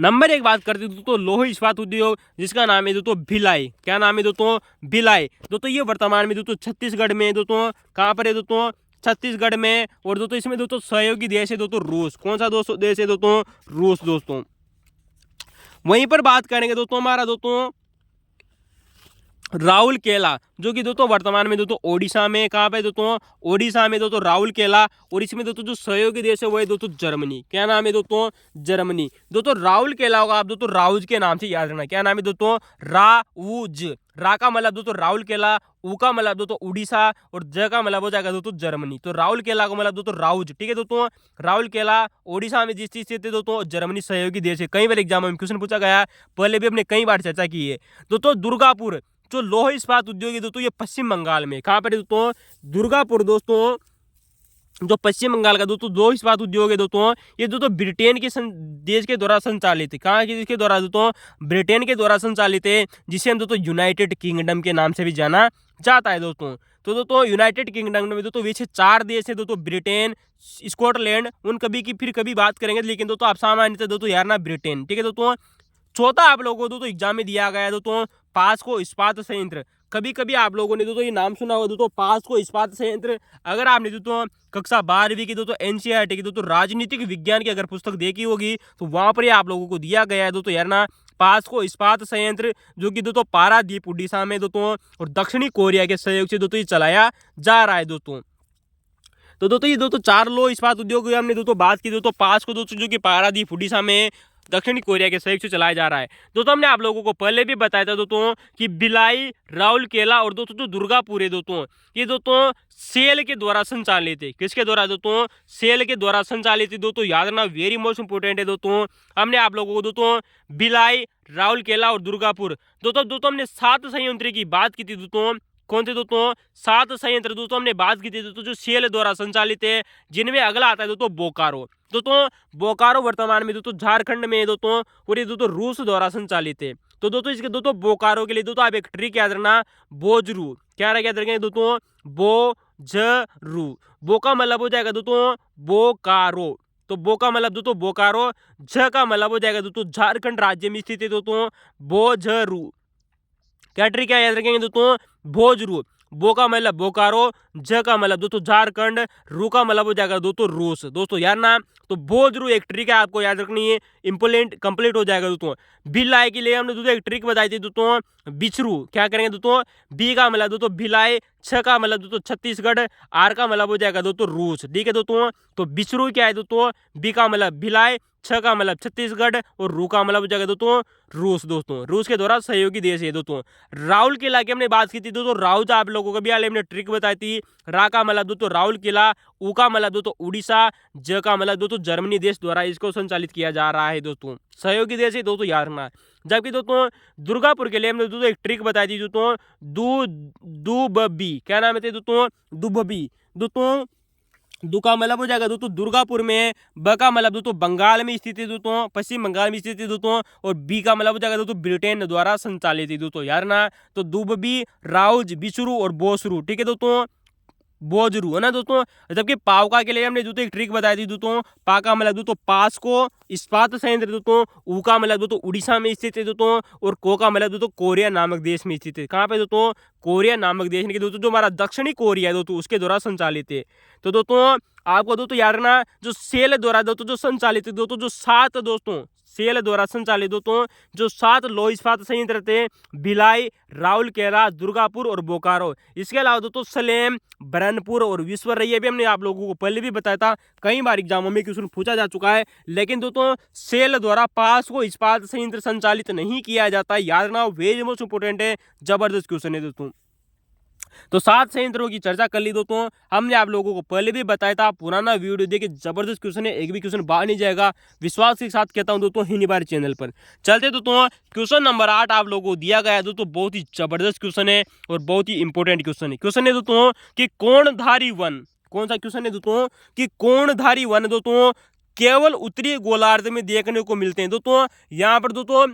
नंबर 1 बात करते दोस्तों लौह इस्पात उद्योग, जिसका नाम है दोस्तों भिलाई। क्या नाम है दोस्तों, भिलाई। दोस्तों ये वर्तमान में दोस्तों छत्तीसगढ़ में दोस्तों, कहाँ पर है दोस्तों, छत्तीसगढ़ में। और दोस्तों इसमें दोस्तों सहयोगी देश है दोस्तों रूस। कौन सा दोस्तों देश है दोस्तों, रूस दोस्तों। वहीं पर बात करेंगे दोस्तों हमारा दोस्तों राउरकेला, जो कि दोस्तों वर्तमान में दोस्तों ओडिशा में, कहाँ पे दोस्तों, ओडिशा में दोस्तों राउरकेला। और इसमें दोस्तों जो सहयोगी देश है वो है दोस्तों जर्मनी। क्या नाम है दोस्तों, जर्मनी। दोस्तों राउरकेला होगा आप दोस्तों राउज के नाम से याद रखना। क्या नाम है दोस्तों, राउज। रा का मतलब दोस्तों राउरकेला, ऊ का मतलब दोस्तों उड़ीसा, और ज का मतलब हो जाएगा दोस्तों जर्मनी। तो राउरकेला का मतलब दोस्तों राउज, ठीक है दोस्तों। राउरकेला ओडिशा में जिस चीज से थे दोस्तों, जर्मनी सहयोगी देश है। कई बार एग्जाम में क्वेश्चन पूछा गया, पहले भी हमने कई बार चर्चा की है। दोस्तों दुर्गापुर जो लौह इस्पात उद्योग है दोस्तों, ये पश्चिम बंगाल में, कहाँ पर है दोस्तों, दुर्गापुर दोस्तों, जो पश्चिम बंगाल का दोस्तों लौह इस्पात उद्योग है दोस्तों, ये दोस्तों ब्रिटेन के देश के द्वारा संचालित है। कहाँ के इसके द्वारा दोस्तों, ब्रिटेन के द्वारा संचालित है, जिसे हम दोस्तों यूनाइटेड किंगडम के नाम से भी जाना जाता है दोस्तों। तो दोस्तों यूनाइटेड किंगडम में दोस्तों वैसे 4 देश है दोस्तों, ब्रिटेन, स्कॉटलैंड, उन कभी की फिर कभी बात करेंगे, लेकिन दोस्तों आप सामान्यतः दोस्तों यार ना ब्रिटेन, ठीक है दोस्तों। चौथा आप लोगों को दोस्तों एग्जाम में दिया गया है दोस्तों, पास्को इस्पात संयंत्र। कभी कभी आप लोगों ने दोस्तों ये नाम सुना होगा दोस्तों, पास्को इस्पात संयंत्र। अगर आपने दोस्तों कक्षा 12वीं की दोस्तों एनसीईआरटी की दोस्तों राजनीतिक विज्ञान की अगर पुस्तक देखी होगी, तो वहां पर आप लोगों को दिया गया है दोस्तों यार ना पास्को इस्पात संयंत्र, जो कि दोस्तों पारादीप उड़ीसा में दोस्तों और दक्षिणी कोरिया के सहयोग से दोस्तों ये चलाया जा रहा है दोस्तों। तो दोस्तों ये दोस्तों 4 लो इस्पात उद्योग हमने दोस्तों बात की दोस्तों, पास्को दोस्तों जो कि पारादीप उड़ीसा में दक्षिणी कोरिया के सहयोग से चलाया जा रहा है। दोस्तों हमने आप लोगों को पहले भी बताया था दोस्तों कि भिलाई, राउरकेला और दोस्तों जो दुर्गापुर है दोस्तों, ये दोस्तों सेल के द्वारा संचालित है। किसके द्वारा दोस्तों, सेल के द्वारा संचालित है दोस्तों, याद रखना, वेरी मोस्ट इंपोर्टेंट है दोस्तों। हमने आप लोगों को दोस्तों भिलाई, राउरकेला और दुर्गापुर दोस्तों हमने 7 संयंत्र की बात की थी दोस्तों। कौन से दोस्तों, 7 संयंत्र दोस्तों हमने बात की थी दोस्तों, जो सेल द्वारा संचालित है, जिनमें अगला आता है दोस्तों बोकारो। दोस्तों बोकारो वर्तमान में दोस्तों झारखंड में है दोस्तों, और ये दोस्तों रूस द्वारा संचालित है। तो दोस्तों इसके दोस्तों बोकारो के लिए दोस्तों आप एक ट्रिक याद रखना, बोजरू। क्या याद रखेंगे दोस्तों, बोजरू। बो का मतलब हो जाएगा दोस्तों बोकारो, तो बो का मतलब दोस्तों बोकारो, झ का मतलब हो जाएगा दोस्तों झारखंड राज्य में स्थित है दोस्तों बोझरू। क्या ट्रिक है याद रखेंगे दोस्तों, भोजरू। बो का मतलब बोकारो, झ का मतलब दोस्तों झारखंड, रू का मतलब हो जाएगा दोस्तों रूस। दोस्तों यार ना, तो भोजरू एक ट्रिक है आपको याद रखनी है, इंपोर्टेंट कंप्लीट हो जाएगा दोस्तों। भिलाई के लिए हमने दोस्तों एक ट्रिक बताई थी दोस्तों, बिछरू। क्या करेंगे दोस्तों, बी का मतलब दोस्तों भिलाई, छ का मतलब दोस्तों छत्तीसगढ़, आर का मतलब हो जाएगा दोस्तों रूस, ठीक है दोस्तों। तो बिछरू क्या है दोस्तों, बी का मतलब भिलाई, छ का मतलब छत्तीसगढ़, और रू का मतलब हो जाएगा दोस्तों रूस। दोस्तों रूस के द्वारा सहयोगी देश है दोस्तों। राउल किला की हमने बात की थी दोस्तों, राउज आप लोगों को भी हमने ट्रिक बताई थी। रा का मतलब दोस्तों राउल किला, ऊ का मतलब दोस्तों उड़ीसा, ज का मतलब दोस्तों जर्मनी देश द्वारा इसको संचालित किया जा रहा है दोस्तों, सहयोगी देश है दोस्तों, याद रखना। जबकि दोस्तों दुर्गापुर के लिए हमने दोस्तों एक ट्रिक बताई थी दोस्तों, दुबबी। क्या नाम है दोस्तों, दुबबी। दोस्तों दु का मतलब हो जाएगा दोस्तों दुर्गापुर में, ब का मतलब दोस्तों बंगाल में स्थित है दोस्तों, पश्चिम बंगाल में स्थित है दोस्तों, और बी का मतलब हो जाएगा दोस्तों ब्रिटेन द्वारा संचालित है दोस्तों, यार ना। तो दुबबी, राउज, बिशरू और बोसरू, ठीक है दोस्तों, बोजरू है ना दोस्तों। जबकि पावका के लिए हमने दोस्तों एक ट्रिक बताई थी दोस्तों, पा का मतलब दोस्तों पास्को इस्पात संयंत्र दोस्तों, ऊ का मतलब दोस्तों उड़ीसा में स्थित है दोस्तों, और को का मतलब दोस्तों कोरिया नामक देश में स्थित है। कहाँ पे दोस्तों, कोरिया नामक देश में दोस्तों, जो हमारा दक्षिणी कोरिया है दोस्तों, उसके द्वारा संचालित है। तो दोस्तों आपको दोस्तों याद रखना, जो सेल द्वारा दोस्तों जो संचालित है दोस्तों, जो 7 दोस्तों सेल द्वारा संचालित दोस्तों जो 7 लौह इस्पात संयंत्र थे, भिलाई, राउरकेला, दुर्गापुर और बोकारो। इसके अलावा दोस्तों सलेम, बरनपुर और विश्वर, ये भी हमने आप लोगों को पहले भी बताया था, कई बार एग्जामों में क्वेश्चन पूछा जा चुका है। लेकिन दोस्तों सेल द्वारा पास्को इस्पात संयंत्र संचालित नहीं किया जाता, याद रखना, वेरी मोस्ट इंपोर्टेंट है, जबरदस्त क्वेश्चन है दोस्तों। तो 7 संयंत्रों की चर्चा कर ली दोस्तों, हमने आप लोगों को पहले भी बताया था, पुराना वीडियो देखिए, जबरदस्त क्वेश्चन है, एक भी क्वेश्चन बाहर नहीं जाएगा, विश्वास के साथ कहता हूं दोस्तों, हिंदी बार चैनल पर। चलते दोस्तों क्वेश्चन नंबर 8 आप लोगों को दिया गया है दोस्तों, बहुत ही जबरदस्त क्वेश्चन है और बहुत ही इंपॉर्टेंट क्वेश्चन है। क्वेश्चन है दोस्तों कि कोणधारी वन, कौन सा क्वेश्चन है दोस्तों, कि कोणधारी वन दोस्तों केवल उत्तरी गोलार्ध में देखने को मिलते हैं। दोस्तों यहाँ पर दोस्तों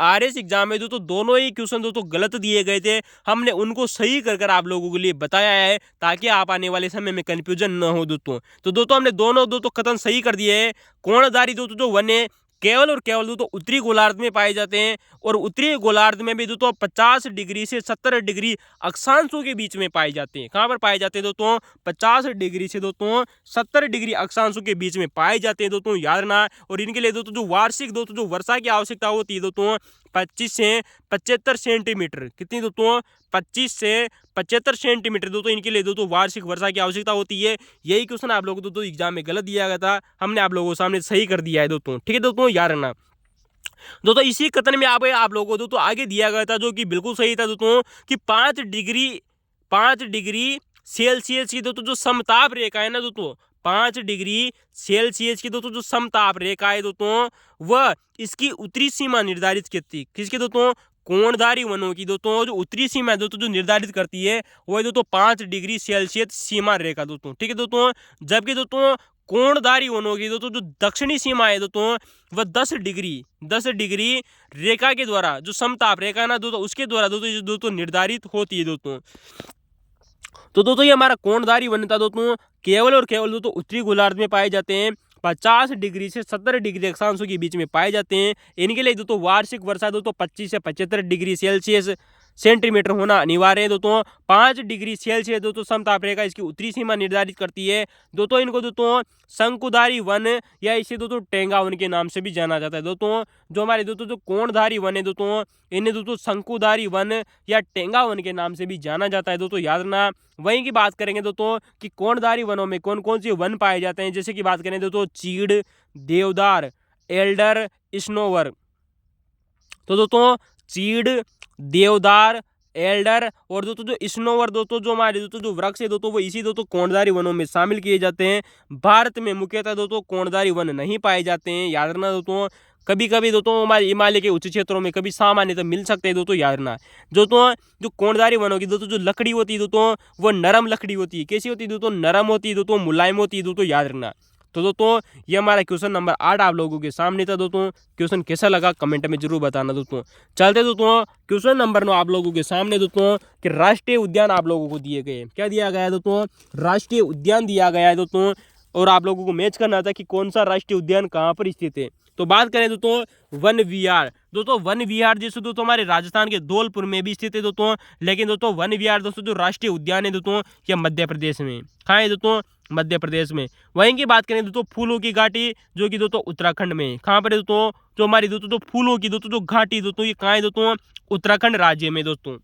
आरएस एग्जाम में दोस्तों दोनों ही क्वेश्चन दोस्तों गलत दिए गए थे, हमने उनको सही कर आप लोगों के लिए बताया है, ताकि आप आने वाले समय में कंफ्यूजन न हो दोस्तों। तो दोस्तों हमने दोनों दोस्तों कथन सही कर दिए हैं। कोणधारी दोस्तों जो वन है केवल और केवल दोस्तों उत्तरी गोलार्ध में पाए जाते हैं, और उत्तरी गोलार्ध में भी दोस्तों 50 डिग्री से 70 डिग्री अक्षांशों के बीच में पाए जाते हैं। कहाँ पर पाए जाते हैं दोस्तों, 50 डिग्री से दोस्तों 70 डिग्री अक्षांशों के बीच में पाए जाते हैं दोस्तों, याद रखना। और इनके लिए दोस्तों जो वार्षिक दोस्तों जो वर्षा की आवश्यकता होती है दोस्तों 25 से 75 सेंटीमीटर। कितनी दोस्तों? 25 से 75 सेंटीमीटर दोस्तों इनके लिए दोस्तों वार्षिक वर्षा की आवश्यकता होती है। यही क्वेश्चन आप लोगों को दोस्तों एग्जाम में गलत दिया गया था, हमने आप लोगों के सामने सही कर दिया है दोस्तों। ठीक है दोस्तों, याद रखना दोस्तों। इसी कथन में आप लोगों को दोस्तों आगे दिया गया था जो कि बिल्कुल सही था दोस्तों, कि 5 डिग्री सेल्सियस की दोस्तों जो समताप रेखा है ना दोस्तों, 5 डिग्री सेल्सियस की दोस्तों जो समताप रेखा है दोस्तों, वह इसकी उत्तरी सीमा निर्धारित करती है। किसके दोस्तों? कोणधारी वनों की दोस्तों जो उत्तरी सीमा है दोस्तों जो निर्धारित करती है वह दोस्तों 5 डिग्री सेल्सियस सीमा रेखा दोस्तों। ठीक है दोस्तों, जबकि दोस्तों कोणधारी वनों की दोस्तों जो दक्षिणी सीमा है दोस्तों वह 10 डिग्री रेखा के द्वारा जो समताप रेखा ना दोस्तों उसके द्वारा दोस्तों निर्धारित होती है दोस्तों। तो दोस्तों ये हमारा कोणधारी वन था दोस्तों, केवल और केवल दोस्तों उत्तरी गोलार्ध में पाए जाते हैं, 50 डिग्री से 70 डिग्री अक्षांशों के बीच में पाए जाते हैं। इनके लिए दोस्तों वार्षिक वर्षा दोस्तों 25 से 75 डिग्री सेल्सियस सेंटीमीटर होना अनिवार्य है दोस्तों। 5 डिग्री सेल्सियस दोस्तों समताप रेखा इसकी उत्तरी सीमा निर्धारित करती है दोस्तों। इनको दोस्तों शंकुधारी वन या इसे दोस्तों टेंगा वन के नाम से भी जाना जाता है दोस्तों। जो हमारे दोस्तों जो कोणधारी वन है दोस्तों इन्हें दोस्तों शंकुधारी वन या टेंगा वन के नाम से भी जाना जाता है दोस्तों, याद रखना। वहीं की बात करेंगे दोस्तों कि कोणधारी वनों में कौन कौन से वन पाए जाते हैं, जैसे कि बात करें दोस्तों चीड़, देवदार, एल्डर, स्नोवर। तो दोस्तों चीड़, देवदार, एल्डर और दोस्तों जो स्नोवर दोस्तों जो हमारे दोस्तों जो वृक्ष है दोस्तों वो इसी दोस्तों कोणधारी वनों में शामिल किए जाते हैं। भारत में मुख्यतः दोस्तों कोणधारी वन नहीं पाए जाते हैं, याद रखना दोस्तों। कभी कभी दोस्तों हमारे हिमालय के उच्च क्षेत्रों में कभी सामान्यतः मिल सकते हैं दोस्तों, याद रखना। दोस्तों जो कोणधारी वनों की दोस्तों जो लकड़ी होती है दोस्तों वो नरम लकड़ी होती है। कैसी होती है दोस्तों? नरम होती है दोस्तों, मुलायम होती है दोस्तों, याद रखना। तो दोस्तों ये हमारा क्वेश्चन नंबर 8 आप लोगों के सामने था दोस्तों। क्वेश्चन कैसा लगा कमेंट में जरूर बताना दोस्तों। चलते दोस्तों क्वेश्चन नंबर 9 आप लोगों के सामने दोस्तों कि राष्ट्रीय उद्यान आप लोगों को दिए गए। क्या दिया गया है दोस्तों? राष्ट्रीय उद्यान दिया गया है दोस्तों, और आप लोगों को मैच करना था कि कौन सा राष्ट्रीय उद्यान कहाँ पर स्थित है। तो बात करें दोस्तों वन विहार। दोस्तों वन विहार जैसे दोस्तों हमारे राजस्थान के धौलपुर में भी स्थित है दोस्तों, लेकिन दोस्तों वन विहार दोस्तों जो राष्ट्रीय उद्यान है दोस्तों यह मध्य प्रदेश में। कहाँ है दोस्तों? मध्य प्रदेश में। वहीं की बात करें दोस्तों फूलों की घाटी जो कि दोस्तों उत्तराखंड में। कहाँ पर है दोस्तों? जो हमारी दोस्तों जो फूलों की दोस्तों जो घाटी दोस्तों ये कहाँ है दोस्तों? उत्तराखंड राज्य में दोस्तों।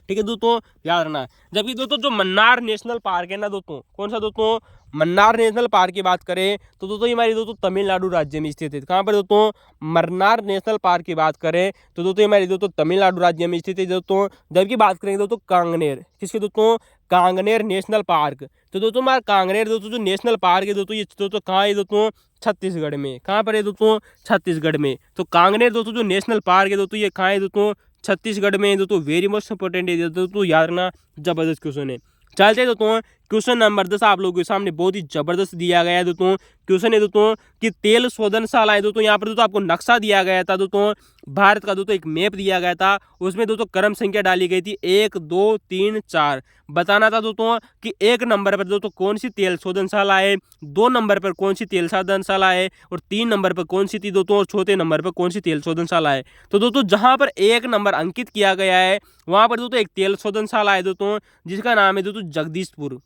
ठीक है दोस्तों, याद रखना। जबकि दोस्तों जो मन्नार नेशनल पार्क है ना दोस्तों, कौन सा दोस्तों? मन्नार नेशनल पार्क की बात करें तो दोस्तों ये हमारी दोस्तों तमिलनाडु राज्य में स्थित है। कहाँ पर दोस्तों? मन्नार नेशनल पार्क की बात करें तो दोस्तों हमारी दोस्तों तमिलनाडु राज्य में स्थित है दोस्तों। जबकि बात करेंगे दोस्तों कांगनेर, किसके दोस्तों? Kangner national park. तो दोस्तों हमारा कांगनेर दोस्तों जो नेशनल पार्क है दोस्तों ये दोस्तों कहाँ है दोस्तों? छत्तीसगढ़ में। कहाँ पर है दोस्तों? छत्तीसगढ़ में। तो कांगनेर दोस्तों जो नेशनल पार्क है दोस्तों ये कहाँ है दोस्तों? छत्तीसगढ़ में दोस्तों। वेरी मोस्ट इंपॉर्टेंट है दोस्तों, याद रखना, जबरदस्त क्वेश्चन है। चलते दोस्तों क्वेश्चन नंबर 10 आप लोगों के सामने बहुत ही जबरदस्त दिया गया है दोस्तों। क्वेश्चन है दोस्तों कि तेल शोधनशाला है दोस्तों। यहाँ पर दोस्तों आपको नक्शा दिया गया था दोस्तों, भारत का दोस्तों एक मैप दिया गया था, उसमें दोस्तों क्रम संख्या डाली गई थी 1 2 3 4। बताना था दोस्तों कि 1 नंबर पर दोस्तों कौन सी तेल शोधनशाला है, 2 नंबर पर कौन सी तेल शोधनशाला है, और 3 नंबर पर कौन सी थी दोस्तों, और चौथे नंबर पर कौन सी तेल शोधनशाला है। तो दोस्तों जहां पर 1 नंबर अंकित किया गया है वहां पर दोस्तों एक तेल शोधनशाला है दोस्तों जिसका नाम है दोस्तों जगदीशपुर।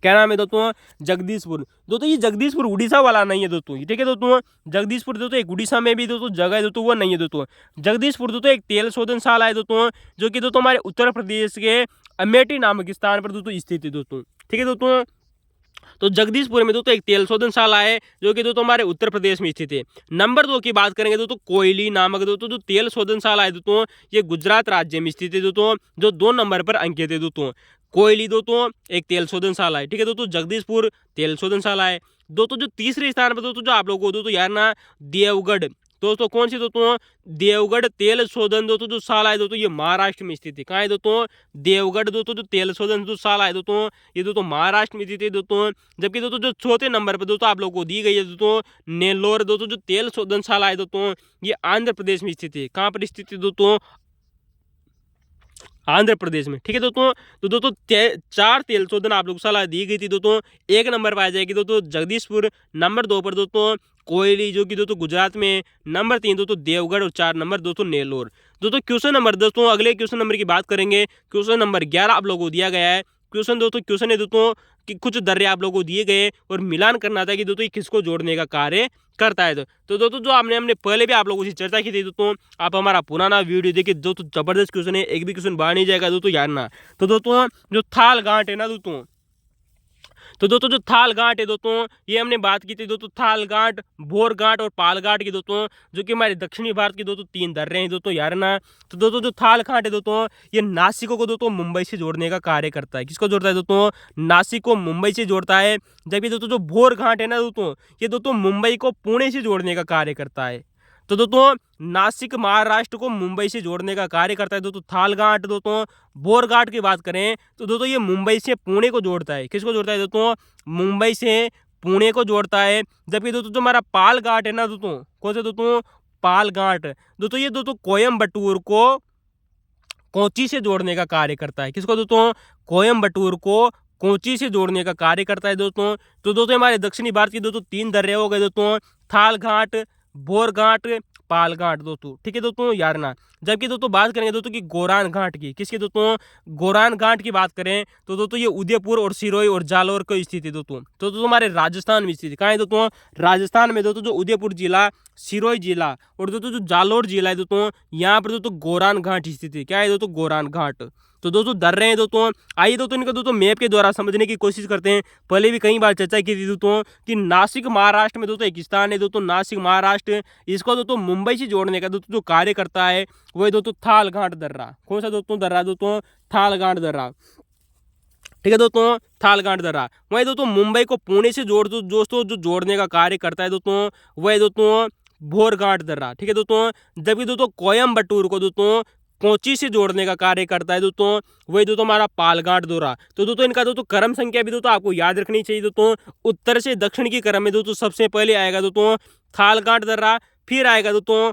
क्या नाम है दोस्तों? जगदीशपुर। दोस्तों ये जगदीशपुर उड़ीसा वाला नहीं है दोस्तों, ठीक है दोस्तों। जगदीशपुर दोस्तों एक उड़ीसा में भी दोस्तों जगह है दोस्तों, वो नहीं है दोस्तों। जगदीशपुर दोस्तों एक तेल शोधनशाला है दोस्तों जो कि दोस्तों हमारे उत्तर प्रदेश के अमेठी नामक स्थान पर दोस्तों स्थित है दोस्तों, ठीक है दोस्तों। तो जगदीशपुर में दोस्तों एक तेल शोधनशाला है जो कि दोस्तों हमारे उत्तर प्रदेश में स्थित है। नंबर 2 की बात करेंगे दोस्तों कोयली नामक दोस्तों जो तेल शोधनशाला है दोस्तों ये गुजरात राज्य में स्थित है दोस्तों, जो 2 नंबर पर अंकित है दोस्तों। कोयली दोस्तों एक तेल शोधनशाला है, ठीक है दोस्तों। जगदीशपुर तेल शोधनशाला है दोस्तों। जो तीसरे स्थान पर दोस्तों जो आप लोगों को दोस्तों यार ना देवगढ़ दोस्तों, कौन सी दोस्तों? देवगढ़ तेल शोधन दोस्तों जो शाला है दोस्तों ये महाराष्ट्र में स्थित है। कहाँ है दोस्तों? देवगढ़ दोस्तों जो तेल शोधन जो शाला है दोस्तों ये दोस्तों महाराष्ट्र में स्थित है दोस्तों। जबकि दोस्तों जो चौथे नंबर पर दोस्तों आप लोगों को दी गई है दोस्तों नेल्लोर दोस्तों जो तेल शोधनशाला है दोस्तों ये आंध्र प्रदेश में स्थित है। कहाँ पर स्थित है दोस्तों? आंध्र प्रदेश में, ठीक है दोस्तों। तो दोस्तों 4 तेल शोधन आप लोग सलाह दी गई थी दोस्तों। 1 नंबर पर आ जाएगी दोस्तों जगदीशपुर, नंबर 2 पर दोस्तों कोयली जो कि दोस्तों गुजरात में, नंबर 3 दोस्तों देवगढ़, और 4 नंबर दोस्तों नेल्लोर। दोस्तों क्वेश्चन नंबर दोस्तों अगले क्वेश्चन नंबर की बात करेंगे। क्वेश्चन नंबर 11 आप लोगों को दिया गया है। क्वेश्चन है दोस्तों कि कुछ दर्रे आप लोगों को दिए गए और मिलान करना था कि दोस्तों ये किसको जोड़ने का कार्य करता है। तो दोस्तों जो हमने पहले भी आप लोगों से चर्चा की थी दोस्तों, आप हमारा पुराना वीडियो देखिए, दोस्तों जबरदस्त क्वेश्चन है, एक भी क्वेश्चन बाहर नहीं जाएगा दोस्तों, याद ना। तो दोस्तों जो थाल घाट है ना दोस्तों, तो दोस्तों जो थाल घाट है दोस्तों, ये हमने बात की थी दोस्तों, थाल घाट, भोर घाट और पाल घाट की दोस्तों, जो कि हमारे दक्षिणी भारत की दोस्तों 3 दर्रे हैं दोस्तों, यार ना। तो दोस्तों जो थाल घाट है दोस्तों, ये नासिक को दोस्तों मुंबई से जोड़ने का कार्य करता है। किसको जोड़ता है दोस्तों? नासिक को मुंबई से जोड़ता है। जबकि दोस्तों जो भोर घाट है ना दोस्तों, ये दोस्तों मुंबई को पुणे से जोड़ने का कार्य करता है। तो दोस्तों नासिक महाराष्ट्र को मुंबई से जोड़ने का कार्य करता है दोस्तों थाल घाट। दोस्तों भोर घाट की बात करें तो दोस्तों ये मुंबई से पुणे को जोड़ता है। किसको जोड़ता है दोस्तों? मुंबई से पुणे को जोड़ता है। जबकि दोस्तों जो हमारा पाल घाट है ना दोस्तों, कौन सा दोस्तों? पाल घाट। दोस्तों ये दोस्तों कोयम्बटूर को कोची से जोड़ने का कार्य करता है। किसको दोस्तों? कोयम्बटूर को कोची से जोड़ने का कार्य करता है दोस्तों। तो दोस्तों हमारे दक्षिणी भारत की दोस्तों 3 दर्रे हो गए दोस्तों, थाल घाट, भोर घाट, पाल घाट दोस्तों, ठीक है दोस्तों, याद रखना। जबकि दोस्तों बात करेंगे दोस्तों की गोरान घाट की, किसकी दोस्तों? गोरान घाट की बात करें तो दोस्तों ये उदयपुर और सिरोही और जालौर को स्थित है दोस्तों। तो दोस्तों हमारे राजस्थान में स्थित है। कहाँ है दोस्तों? राजस्थान में दोस्तों जो उदयपुर जिला, सिरोही जिला और दोस्तों जो जालौर जिला है दोस्तों, यहाँ पर दोस्तों गोरान घाट स्थित है। क्या है दोस्तों? गोरान घाट। तो दोस्तों दर्रे हैं दोस्तों, आइए दोस्तों इनको दोस्तों मैप के द्वारा समझने की कोशिश करते हैं। पहले भी कई बार चर्चा की थी दोस्तों कि नासिक महाराष्ट्र में दोस्तों एक स्थान है दोस्तों, नासिक महाराष्ट्र, इसको दोस्तों मुंबई से जोड़ने का दोस्तों जो कार्य करता है वही दोस्तों थाल घाट दर्रा। कौन सा दोस्तों दर्रा? दोस्तों थाल घाट दर्रा, ठीक है दोस्तों, थाल घाट दर्रा। वही दोस्तों मुंबई को पुणे से दोस्तों जो जोड़ने का कार्य करता है दोस्तों वही दोस्तों भोर घाट दर्रा, ठीक है दोस्तों। जबकि दोस्तों कोयम्बटूर को दोस्तों कोची से जोड़ने का कार्य करता है दोस्तों वही दोस्तों हमारा पालघाट दर्रा। तो दोस्तों इनका दोस्तों क्रम संख्या भी दोस्तों आपको याद रखनी चाहिए दोस्तों, उत्तर से दक्षिण की क्रम में दोस्तों सबसे पहले आएगा दोस्तों थालघाट दर्रा, फिर आएगा दोस्तों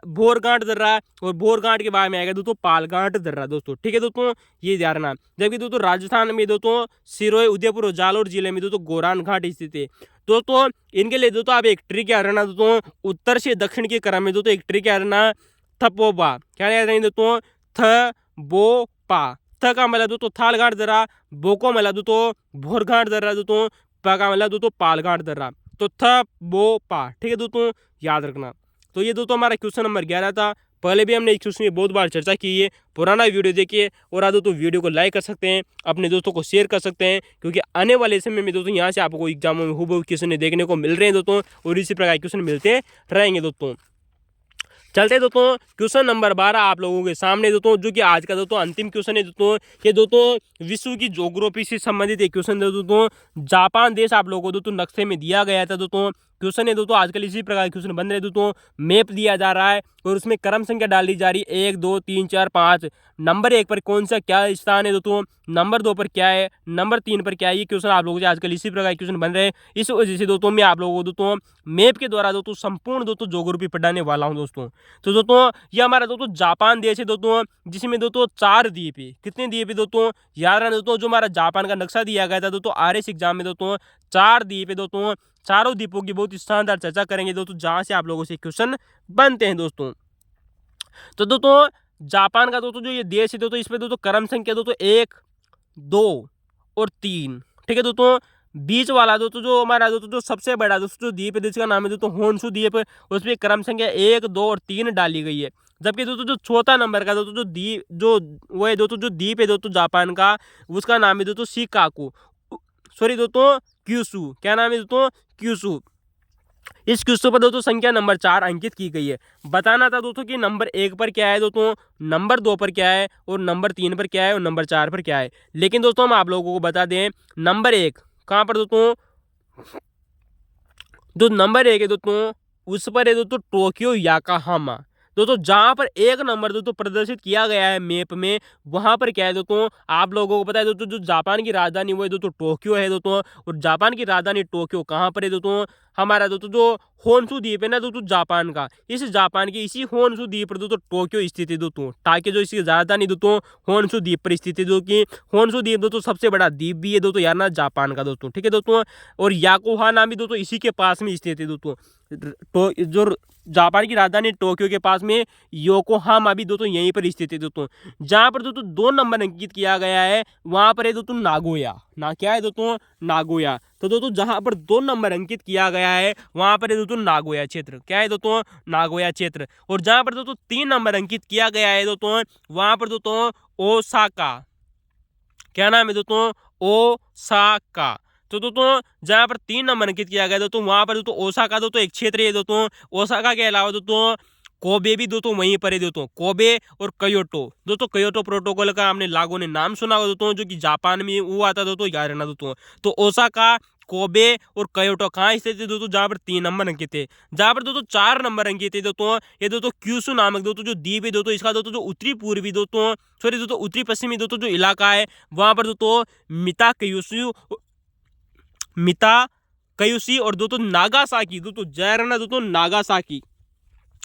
भोरघाट दर्रा और भोरघाट के बाद में आएगा दोस्तों पालघाट दर्रा दोस्तों, ठीक है दोस्तों, ये ध्यान रखना। जबकि दोस्तों राजस्थान में दोस्तों सिरोही, उदयपुर और जालौर जिले में दोस्तों गोरान घाट स्थित है दोस्तों। इनके लिए दोस्तों आप एक ट्रिक याद रखना दोस्तों, उत्तर से दक्षिण के क्रम में दोस्तों एक ट्रिक याद रखना, थपोबा। क्या याद रखना दोस्तों? थ बो पा। थ का मतलब दोस्तों थालघाट दर्रा, बो को मतलब दोस्तों भोरघाट दर्रा दोस्तों, पा का मतलब दोस्तों पालघाट दर्रा। तो थ बो पा, ठीक है दोस्तों, याद रखना। तो ये दोस्तों हमारा क्वेश्चन नंबर 11 था। पहले भी हमने इस क्वेश्चन की बहुत बार चर्चा की है, पुराना वीडियो देखिए और आप दोस्तों वीडियो को लाइक कर सकते हैं, अपने दोस्तों को शेयर कर सकते हैं, क्योंकि आने वाले समय में दोस्तों यहाँ से आपको एग्जामों में हूबहू क्वेश्चन देखने को मिल रहे हैं दोस्तों और इसी प्रकार क्वेश्चन मिलते रहेंगे दोस्तों। चलते दोस्तों क्वेश्चन नंबर 12 आप लोगों के सामने दोस्तों, जो कि आज का दोस्तों अंतिम क्वेश्चन है दोस्तों। ये दोस्तों विश्व की ज्योग्राफी से संबंधित एक क्वेश्चन है दोस्तों। जापान देश आप लोगों को दोस्तों नक्शे में दिया गया था दोस्तों। क्वेश्चन है दोस्तों, आजकल इसी प्रकार के क्वेश्चन बन रहे दोस्तों। मैप दिया जा रहा है और उसमें क्रम संख्या डाली जा रही है 1 2 3 4 5। नंबर 1 पर कौन सा क्या स्थान है दोस्तों, नंबर 2 पर क्या है, नंबर 3 पर क्या है। ये क्वेश्चन आप लोगों से आजकल इसी प्रकार के क्वेश्चन बन रहे हैं। इस वजह से दोस्तों मैं आप लोगों को दोस्तों मैप के द्वारा दोस्तों संपूर्ण दोस्तों ज्योग्राफी पढ़ाने वाला हूँ दोस्तों। तो दोस्तों ये हमारा दोस्तों जापान देश है दोस्तों, जिसमें दोस्तों 4 द्वीप है। कितने द्वीप है दोस्तों, याद रखना दोस्तों, जो हमारा जापान का नक्शा दिया गया था दोस्तों आरएस एग्जाम में दोस्तों 4 द्वीप है दोस्तों। चारों द्वीपों की बहुत शानदार चर्चा करेंगे दोस्तों, जहां से आप लोगों से क्वेश्चन बनते हैं दोस्तों। तो दोस्तों जापान का दोस्तों जो ये देश है दोस्तों, इसमें दोस्तों क्रम संख्या दोस्तों 1 2 और 3, ठीक है दोस्तों। बीच वाला दोस्तों जो हमारा दोस्तों जो सबसे बड़ा दोस्तों जो द्वीप है जिसका नाम है दोस्तों होन्शु द्वीप, उसमें क्रम संख्या 1 2 और 3 डाली गई है। जबकि दोस्तों जो चौथा नंबर का दोस्तों जो द्वीप जो वो है दोस्तों जो द्वीप है दोस्तों जापान का, उसका नाम है दोस्तों शिकाकू, सॉरी दोस्तों क्यूशू। क्या नाम है दोस्तों? क्यूशू। इस क्वेश्चन पर दोस्तों संख्या नंबर 4 अंकित की गई है। बताना था दोस्तों कि नंबर 1 पर क्या है दोस्तों, नंबर 2 पर क्या है और नंबर 3 पर क्या है और नंबर 4 पर क्या है। लेकिन दोस्तों हम आप लोगों को बता दें नंबर 1 कहाँ पर दोस्तों, जो नंबर 1 है दोस्तों उस पर है दोस्तों टोक्यो याकोहामा। दोस्तों जहां पर 1 नंबर दोस्तों प्रदर्शित किया गया है मैप में, वहां पर क्या है दोस्तों आप लोगों को पता है दोस्तों, जो जापान की राजधानी वो है दोस्तों टोक्यो है दोस्तों। और जापान की राजधानी टोक्यो कहां पर है दोस्तों, हमारा दोस्तों जो होन्शु द्वीप है ना दोस्तों जापान का, इस जापान के इसी होन्शु द्वीप पर दोस्तों टोक्यो स्थित है दोस्तों, ताकि जो इसकी राजधानी दोस्तों होन्शु द्वीप पर स्थित है, जो कि होन्शु द्वीप दोस्तों सबसे बड़ा द्वीप भी है दोस्तों यार ना जापान का दोस्तों, ठीक है दोस्तों। और याकोहामा भी दोस्तों इसी के पास में स्थित है दोस्तों। जो जापान की राजधानी टोक्यो के पास में योकोहामा भी दोस्तों यहीं पर स्थित है दोस्तों। जहां पर दोस्तों 2 नंबर अंकित किया गया है वहां पर है दोस्तों नागोया। ना क्या है दोस्तों? नागोया। तो दोस्तों जहां पर 2 नंबर अंकित किया गया है वहां पर है दोस्तों नागोया क्षेत्र। क्या है दोस्तों? नागोया क्षेत्र। और जहां पर दोस्तों 3 नंबर अंकित किया गया है दोस्तों वहां पर दोस्तों ओसाका। क्या नाम है दोस्तों? ओसाका। तो दोस्तों जहां पर 3 नंबर अंकित किया गया दोस्तों वहां पर दोस्तों ओसाका दोस्तों एक क्षेत्र है दोस्तों। ओसाका के अलावा दोस्तों कोबे भी दोस्तों वहीं पर है दोस्तों। कोबे और कयोटो। दोस्तों कयोटो प्रोटोकॉल का हमने लागू ने नाम सुना होगा दोस्तों, जो कि जापान में हुआ था दोस्तों, याद रखना दोस्तों। तो ओसाका, कोबे और कयोटो कहाँ स्थित थे दोस्तों? जहां पर 3 नंबर अंकित थे। जहां पर दोस्तों 4 नंबर अंकित थे दोस्तों, ये दोस्तों क्यूशु नामक दोस्तों जो द्वीप है दोस्तों, इसका दोस्तों जो उत्तरी पूर्वी दोस्तों सॉरी दोस्तों उत्तरी पश्चिमी दोस्तों जो इलाका है वहां पर दोस्तों मिता कयुसी और दोस्तों नागासाकी, दोस्तों जयरना दोस्तों नागासाकी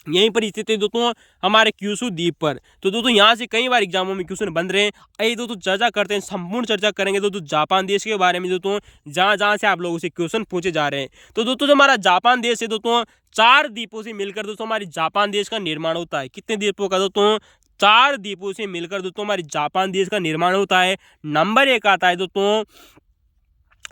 यहीं पर स्थित है दोस्तों हमारे क्यूशु द्वीप पर। तो दोस्तों यहाँ से कई बार एग्जामों में क्वेश्चन बन रहे हैं। आइए दोस्तों चर्चा करते हैं, संपूर्ण चर्चा करेंगे दोस्तों जापान देश के बारे में दोस्तों, जहाँ जहाँ से आप लोगों से क्वेश्चन पूछे जा रहे हैं। तो दोस्तों जो हमारा जापान देश है दोस्तों 4 द्वीपों से मिलकर दोस्तों हमारी जापान देश का निर्माण होता है। कितने द्वीपों का दोस्तों? 4 द्वीपों से मिलकर दोस्तों हमारी जापान देश का निर्माण होता है। नंबर 1 आता है दोस्तों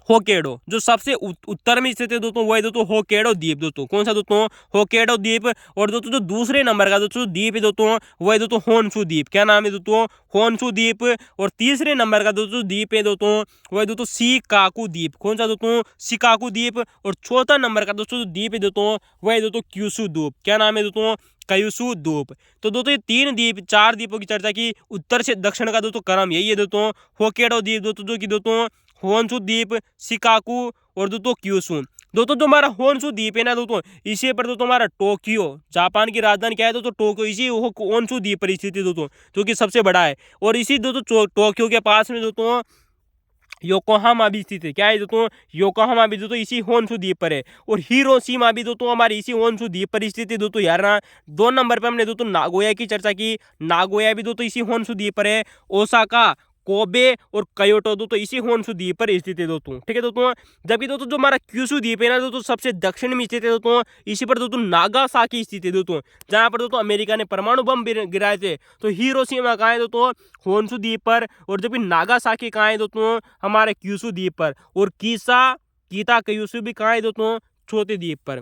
होकेडो, जो सबसे उत्तर में स्थित है दोस्तों वो है दोस्तों होकेडो द्वीप दोस्तों। कौन सा दोस्तों? होकेडो द्वीप। और दोस्तों जो दूसरे नंबर का दोस्तों द्वीप है दोस्तों वो है दोस्तों होन्शु द्वीप। क्या नाम है दोस्तों? होन्शु द्वीप। और तीसरे नंबर का दोस्तों द्वीप है दोस्तों वो है दोस्तों शिकाकू द्वीप। कौन सा दोस्तों? शिकाकू द्वीप। और चौथा नंबर का दोस्तों जो द्वीप है दोस्तों वो है दोस्तों क्यूशु द्वीप। क्या नाम है दोस्तों? कयुसु द्वीप। तो दोस्तों ये 3 द्वीप 4 द्वीपों की चर्चा की। उत्तर से दक्षिण का दोस्तों क्रम यही है दोस्तों। होकेडो द्वीप दोस्तों जो कि दोस्तों होन्शु द्वीप, शिकाकू और दोस्तों क्यूशु। दोस्तों जो हमारा होन्शु द्वीप है ना दोस्तों, इसी पर दोस्तों हमारा टोक्यो, जापान की राजधानी क्या है दोस्तों? टोक्यो। इसी होन्शु द्वीप पर स्थित है दोस्तों, जो कि सबसे बड़ा है। और इसी दोस्तों टोक्यो के पास में दोस्तों योकोहामा भी स्थित है। क्या है दोस्तों? योकोहामा भी दोस्तों इसी होन्शु द्वीप पर है। और हिरोशिमा भी दोस्तों हमारी इसी होन्शु द्वीप पर स्थित है दोस्तों। यार ना 2 नंबर पर हमने दोस्तों नागोया की चर्चा की। नागोया भी दोस्तों इसी होन्शु द्वीप पर है। ओसाका, कोबे और कयोटो दोस्तों इसी होन्शु द्वीप पर स्थित है दोस्तों। ठीक है दोस्तों। जबकि दोस्तों जो हमारा क्यूशु द्वीप है ना दोस्तों सबसे दक्षिण में स्थित है दोस्तों। इसी पर दोस्तों नागासाकी स्थित है दोस्तों, जहां पर दोस्तों अमेरिका ने परमाणु बम गिराए थे। तो हिरोशिमा कहाँ है दोस्तों? होन्शु द्वीप पर। और जबकि नागासाकी कहाँ है दोस्तों? हमारे क्यूशु द्वीप पर। और कीता क्यूशु भी कहाँ है दोस्तों? छोटे द्वीप पर।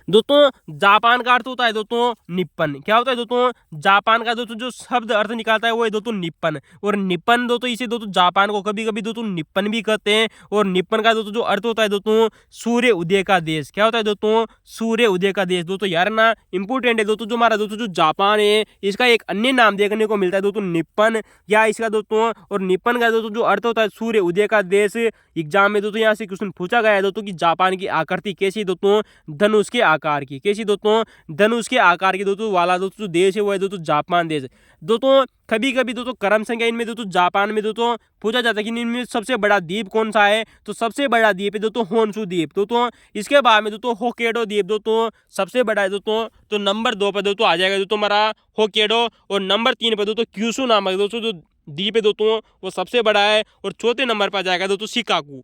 दोस्तों जापान का अर्थ होता है दोस्तों निप्पन। क्या होता है दोस्तों? जापान का दोस्तों जो शब्द अर्थ निकालता है वो है दोस्तों निप्पन। और निप्पन दोस्तों इसे दोस्तों जापान को कभी कभी दोस्तों निप्पन भी कहते हैं। और निप्पन का दोस्तों जो अर्थ होता है दोस्तों सूर्य उदय का देश। क्या होता है दोस्तों? सूर्य उदय का देश। दोस्तों यार ना इंपोर्टेंट है दोस्तों, जो हमारा दोस्तों जो जापान है इसका एक अन्य नाम देखने को मिलता है दोस्तों निप्पन, या इसका दोस्तों। और निप्पन का दोस्तों जो अर्थ होता है सूर्य उदय का देश। एग्जाम में दोस्तों यहाँ से क्वेश्चन पूछा गया है दोस्तों कि जापान की आकृति कैसी दोस्तों? धनुष के आकार की। कैसी दोस्तों? धनुष के आकार की दोस्तों वाला दोस्तों देश है वो है दोस्तों जापान देश। दोस्तों कभी कभी दोस्तों क्रम संख्या इनमें दोस्तों जापान में दोस्तों पूछा जाता है कि इनमें सबसे बड़ा द्वीप कौन सा है? तो सबसे बड़ा द्वीप है दोस्तों होन्शु द्वीप दोस्तों। इसके बाद में दोस्तों होकेडो द्वीप दोस्तों सबसे बड़ा है दोस्तों। तो नंबर 2 पर दोस्तों आ जाएगा दोस्तों हमारा होकेडो। और नंबर 3 पर दोस्तों क्यूशु नामक दोस्तों जो द्वीप है दोस्तों वो सबसे बड़ा है। और चौथे नंबर पर जाएगा दोस्तों शिकाकू।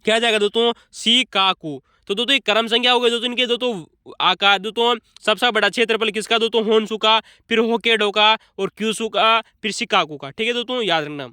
क्या जाएगा दोस्तों? शिकाकू। तो दोस्तों एक क्रम संख्या हो गई दोस्तों इनके दोस्तों आकार। दोस्तों सबसे बड़ा क्षेत्रफल किसका? दोस्तों होन्शु का, फिर होकेडो का और क्यूशु का, फिर शिकाकू का। ठीक है दोस्तों, याद रखना।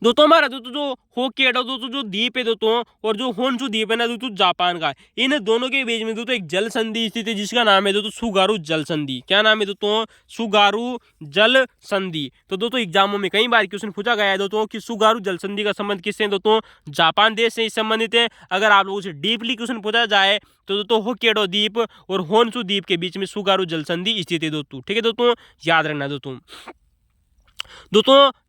दोस्तों हमारा दोस्तों जो होकेडो दोस्तों जो द्वीप है दोस्तों और जो होन्शु द्वीप है ना दोस्तों जापान का, इन दोनों के बीच में दोस्तों एक जल संधि स्थित है जिसका नाम है दोस्तों सुगारू जल संधि। क्या नाम है दोस्तों? सुगारू जल संधि। तो दोस्तों एग्जामों में कई बार क्वेश्चन पूछा गया है दोस्तों कि सुगारू जल संधि का संबंध किससे है दोस्तों? जापान देश से संबंधित है। अगर आप लोगों से डीपली क्वेश्चन पूछा जाए तो दोस्तों होकेडो द्वीप और होन्शु द्वीप के बीच में सुगारू जल संधि स्थित है दोस्तों। ठीक है दोस्तों, याद रखना दोस्तों।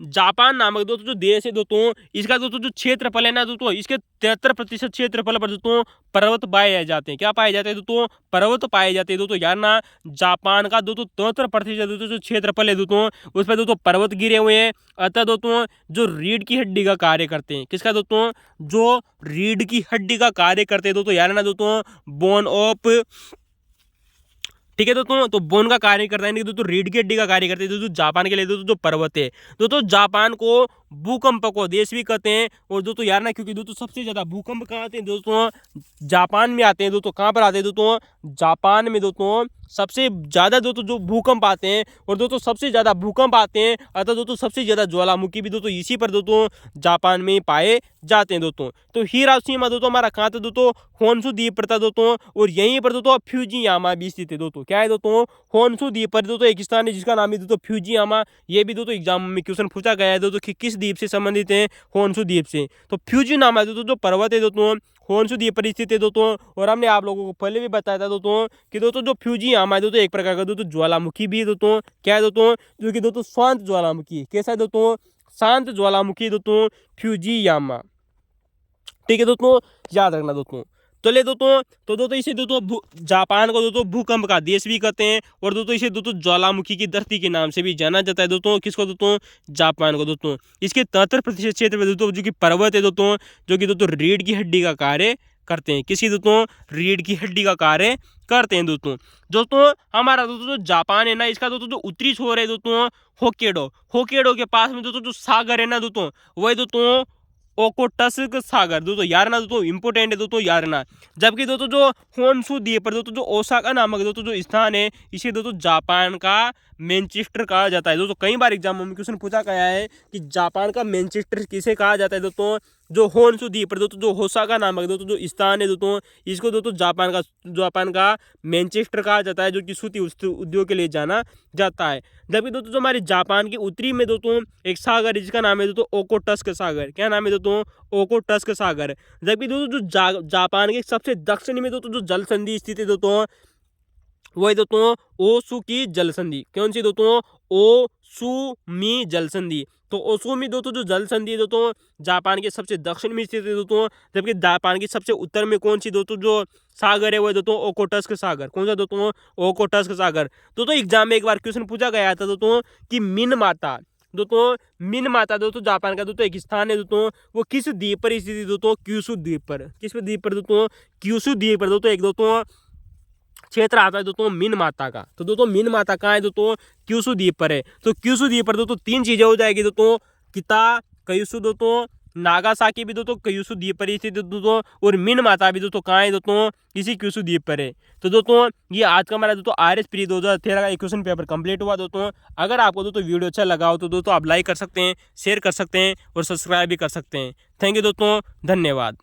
जापान नामक दोस्तों जो देश है दोस्तों इसका दोस्तों जो क्षेत्रफल है ना दोस्तों इसके 73% क्षेत्रफल पर दोस्तों पर्वत पाए जाते हैं। क्या पाए जाते हैं दोस्तों? पर्वत पाए जाते हैं दोस्तों। यार ना जापान का दोस्तों 73% दोस्तों जो क्षेत्रफल है दोस्तों उस पर दोस्तों पर्वत गिरे हुए हैं। अतः दोस्तों जो रीढ़ की हड्डी का कार्य करते हैं, किसका दोस्तों? जो रीढ़ की हड्डी का कार्य करते हैं दोस्तों, यार ना दोस्तों बोन ऑफ। ठीक है दोस्तों, तो बोन का कार्य करता है दोस्तों रीढ़ की हड्डी का कार्य करते हैं दोस्तों जापान के लिए दोस्तों जो पर्वत है। दोस्तों जापान को भूकंप को देश भी कहते हैं। और दोस्तों यार ना, क्योंकि दोस्तों सबसे ज्यादा भूकंप कहाँ आते हैं दोस्तों, जापान में आते हैं दोस्तों। कहाँ पर आते हैं दोस्तों, जापान में दोस्तों सबसे ज्यादा दोस्तों जो भूकंप आते हैं। और दोस्तों सबसे ज्यादा भूकंप आते हैं अर्थात दोस्तों सबसे ज्यादा ज्वालामुखी भी दोस्तों इसी पर दोस्तों जापान में पाए जाते हैं दोस्तों। तो हिरोशिमा दोस्तों हमारा कहाँ था दोस्तों, होन्शु द्वीप पर था दोस्तों। और यहीं पर दोस्तों फ्यूजियामा भी स्थित है दोस्तों। क्या है दोस्तों, होन्शु द्वीप पर दोस्तों एक स्थान है जिसका नाम है दोस्तों फ्यूजियामा। ये भी दोस्तों एग्जाम में क्वेश्चन पूछा गया है दोस्तों कि किस द्वीप से संबंधित है, होन्शु द्वीप से। तो फ्यूजियामा दोस्तों जो पर्वत है दोस्तों होन्शु द्वीप पर स्थित है दोस्तों। और हमने आप लोगों को पहले भी बताया था दोस्तों कि दोस्तों जो फ्यूजियामा है दोस्तों एक प्रकार का दोस्तों ज्वालामुखी भी है दोस्तों। क्या है दोस्तों, जो कि दोस्तों शांत ज्वालामुखी। कैसा है दोस्तों, शांत ज्वालामुखी दोस्तों फ्यूजियामा। ठीक है दोस्तों, याद रखना दोस्तों। चलिए दोस्तों, तो दोस्तों इसे दोस्तों जापान को दोस्तों भूकंप का देश भी कहते हैं। और दोस्तों इसे दोस्तों ज्वालामुखी की धरती के नाम से भी जाना जाता है दोस्तों। किसको दोस्तों, जापान को दोस्तों। इसके 73% क्षेत्र में दोस्तों जो कि पर्वत है दोस्तों, जो कि दोस्तों रीढ़ की हड्डी का कार्य करते हैं। किसी दोस्तों, रीढ़ की हड्डी का कार्य करते हैं दोस्तों। दोस्तों हमारा दोस्तों जो जापान है ना, इसका दोस्तों जो उत्तरी छोर है दोस्तों होक्काइडो। होक्काइडो के पास में दोस्तों जो सागर है ना दोस्तों, वही दोस्तों ओकोटस्क सागर दोस्तों। यार ना दोस्तों इंपोर्टेंट है दोस्तों, यार ना। जबकि दोस्तों जो होन्शु द्वीप पर दोस्तों जो ओसाका नामक दोस्तों जो स्थान है, इसे दोस्तों जापान का मैनचेस्टर कहा जाता है दोस्तों। कई बार एग्जाम में क्वेश्चन पूछा गया है कि जापान का मैनचेस्टर किसे कहा जाता है दोस्तों, जो होन्शु द्वीप पर दोस्तों जो ओसाका नामक दोस्तों जो स्थान है दोस्तों, इसको दोस्तों जापान का मैनचेस्टर कहा जाता है, जो कि सूती उद्योग के लिए जाना जाता है। जबकि दोस्तों जो हमारे जापान के उत्तरी में दोस्तों एक सागर है जिसका नाम है दोस्तों ओकोटस्क सागर। क्या नाम है दोस्तों, ओकोटस्क सागर। जबकि दोस्तों जो जापान के सबसे दक्षिण में दोस्तों जो जल संधि स्थित है दोस्तों, वही दोस्तों ओसुकी जल संधि। कौन सी दोस्तों, ओसुमी जल संधि। तो ओसुमी दोस्तों जो जल संधि है दोस्तों जापान के सबसे दक्षिण में स्थित है दोस्तों। जबकि जापान के सबसे उत्तर में कौन सी दोस्तों जो सागर है वह दोस्तों ओकोटस्क सागर। कौन सा दोस्तों, ओकोटस्क सागर। दोस्तों एग्जाम में एक बार क्वेश्चन पूछा गया था दोस्तों कि मिनमाता दोस्तों जापान का दोस्तों एक स्थान है दोस्तों, वो किस द्वीप पर स्थित है दोस्तों, क्यूशु द्वीप पर। किस द्वीप पर दोस्तों, क्यूशु द्वीप पर दोस्तों एक दोस्तों क्षेत्र आता है दोस्तों मिनमाता का। तो दोस्तों मिनमाता कहाँ है दोस्तों, क्यूशु द्वीप पर है। तो क्यूशु द्वीप पर दोस्तों 3 चीजें हो जाएगी दोस्तों, किता क्यूशु दोस्तों, नागासाकी भी दोस्तों क्यूशु द्वीप पर स्थित दोस्तों। और मिनमाता भी दोस्तों कहाँ है दोस्तों, इसी क्यूशु द्वीप पर है। तो दोस्तों ये आज का हमारा दोस्तों RS प्री 2013 का क्वेश्चन पेपर कंप्लीट हुआ दोस्तों। अगर आपको दोस्तों वीडियो अच्छा लगा हो तो दोस्तों आप लाइक कर सकते हैं, शेयर कर सकते हैं और सब्सक्राइब भी कर सकते हैं। थैंक यू दोस्तों, धन्यवाद।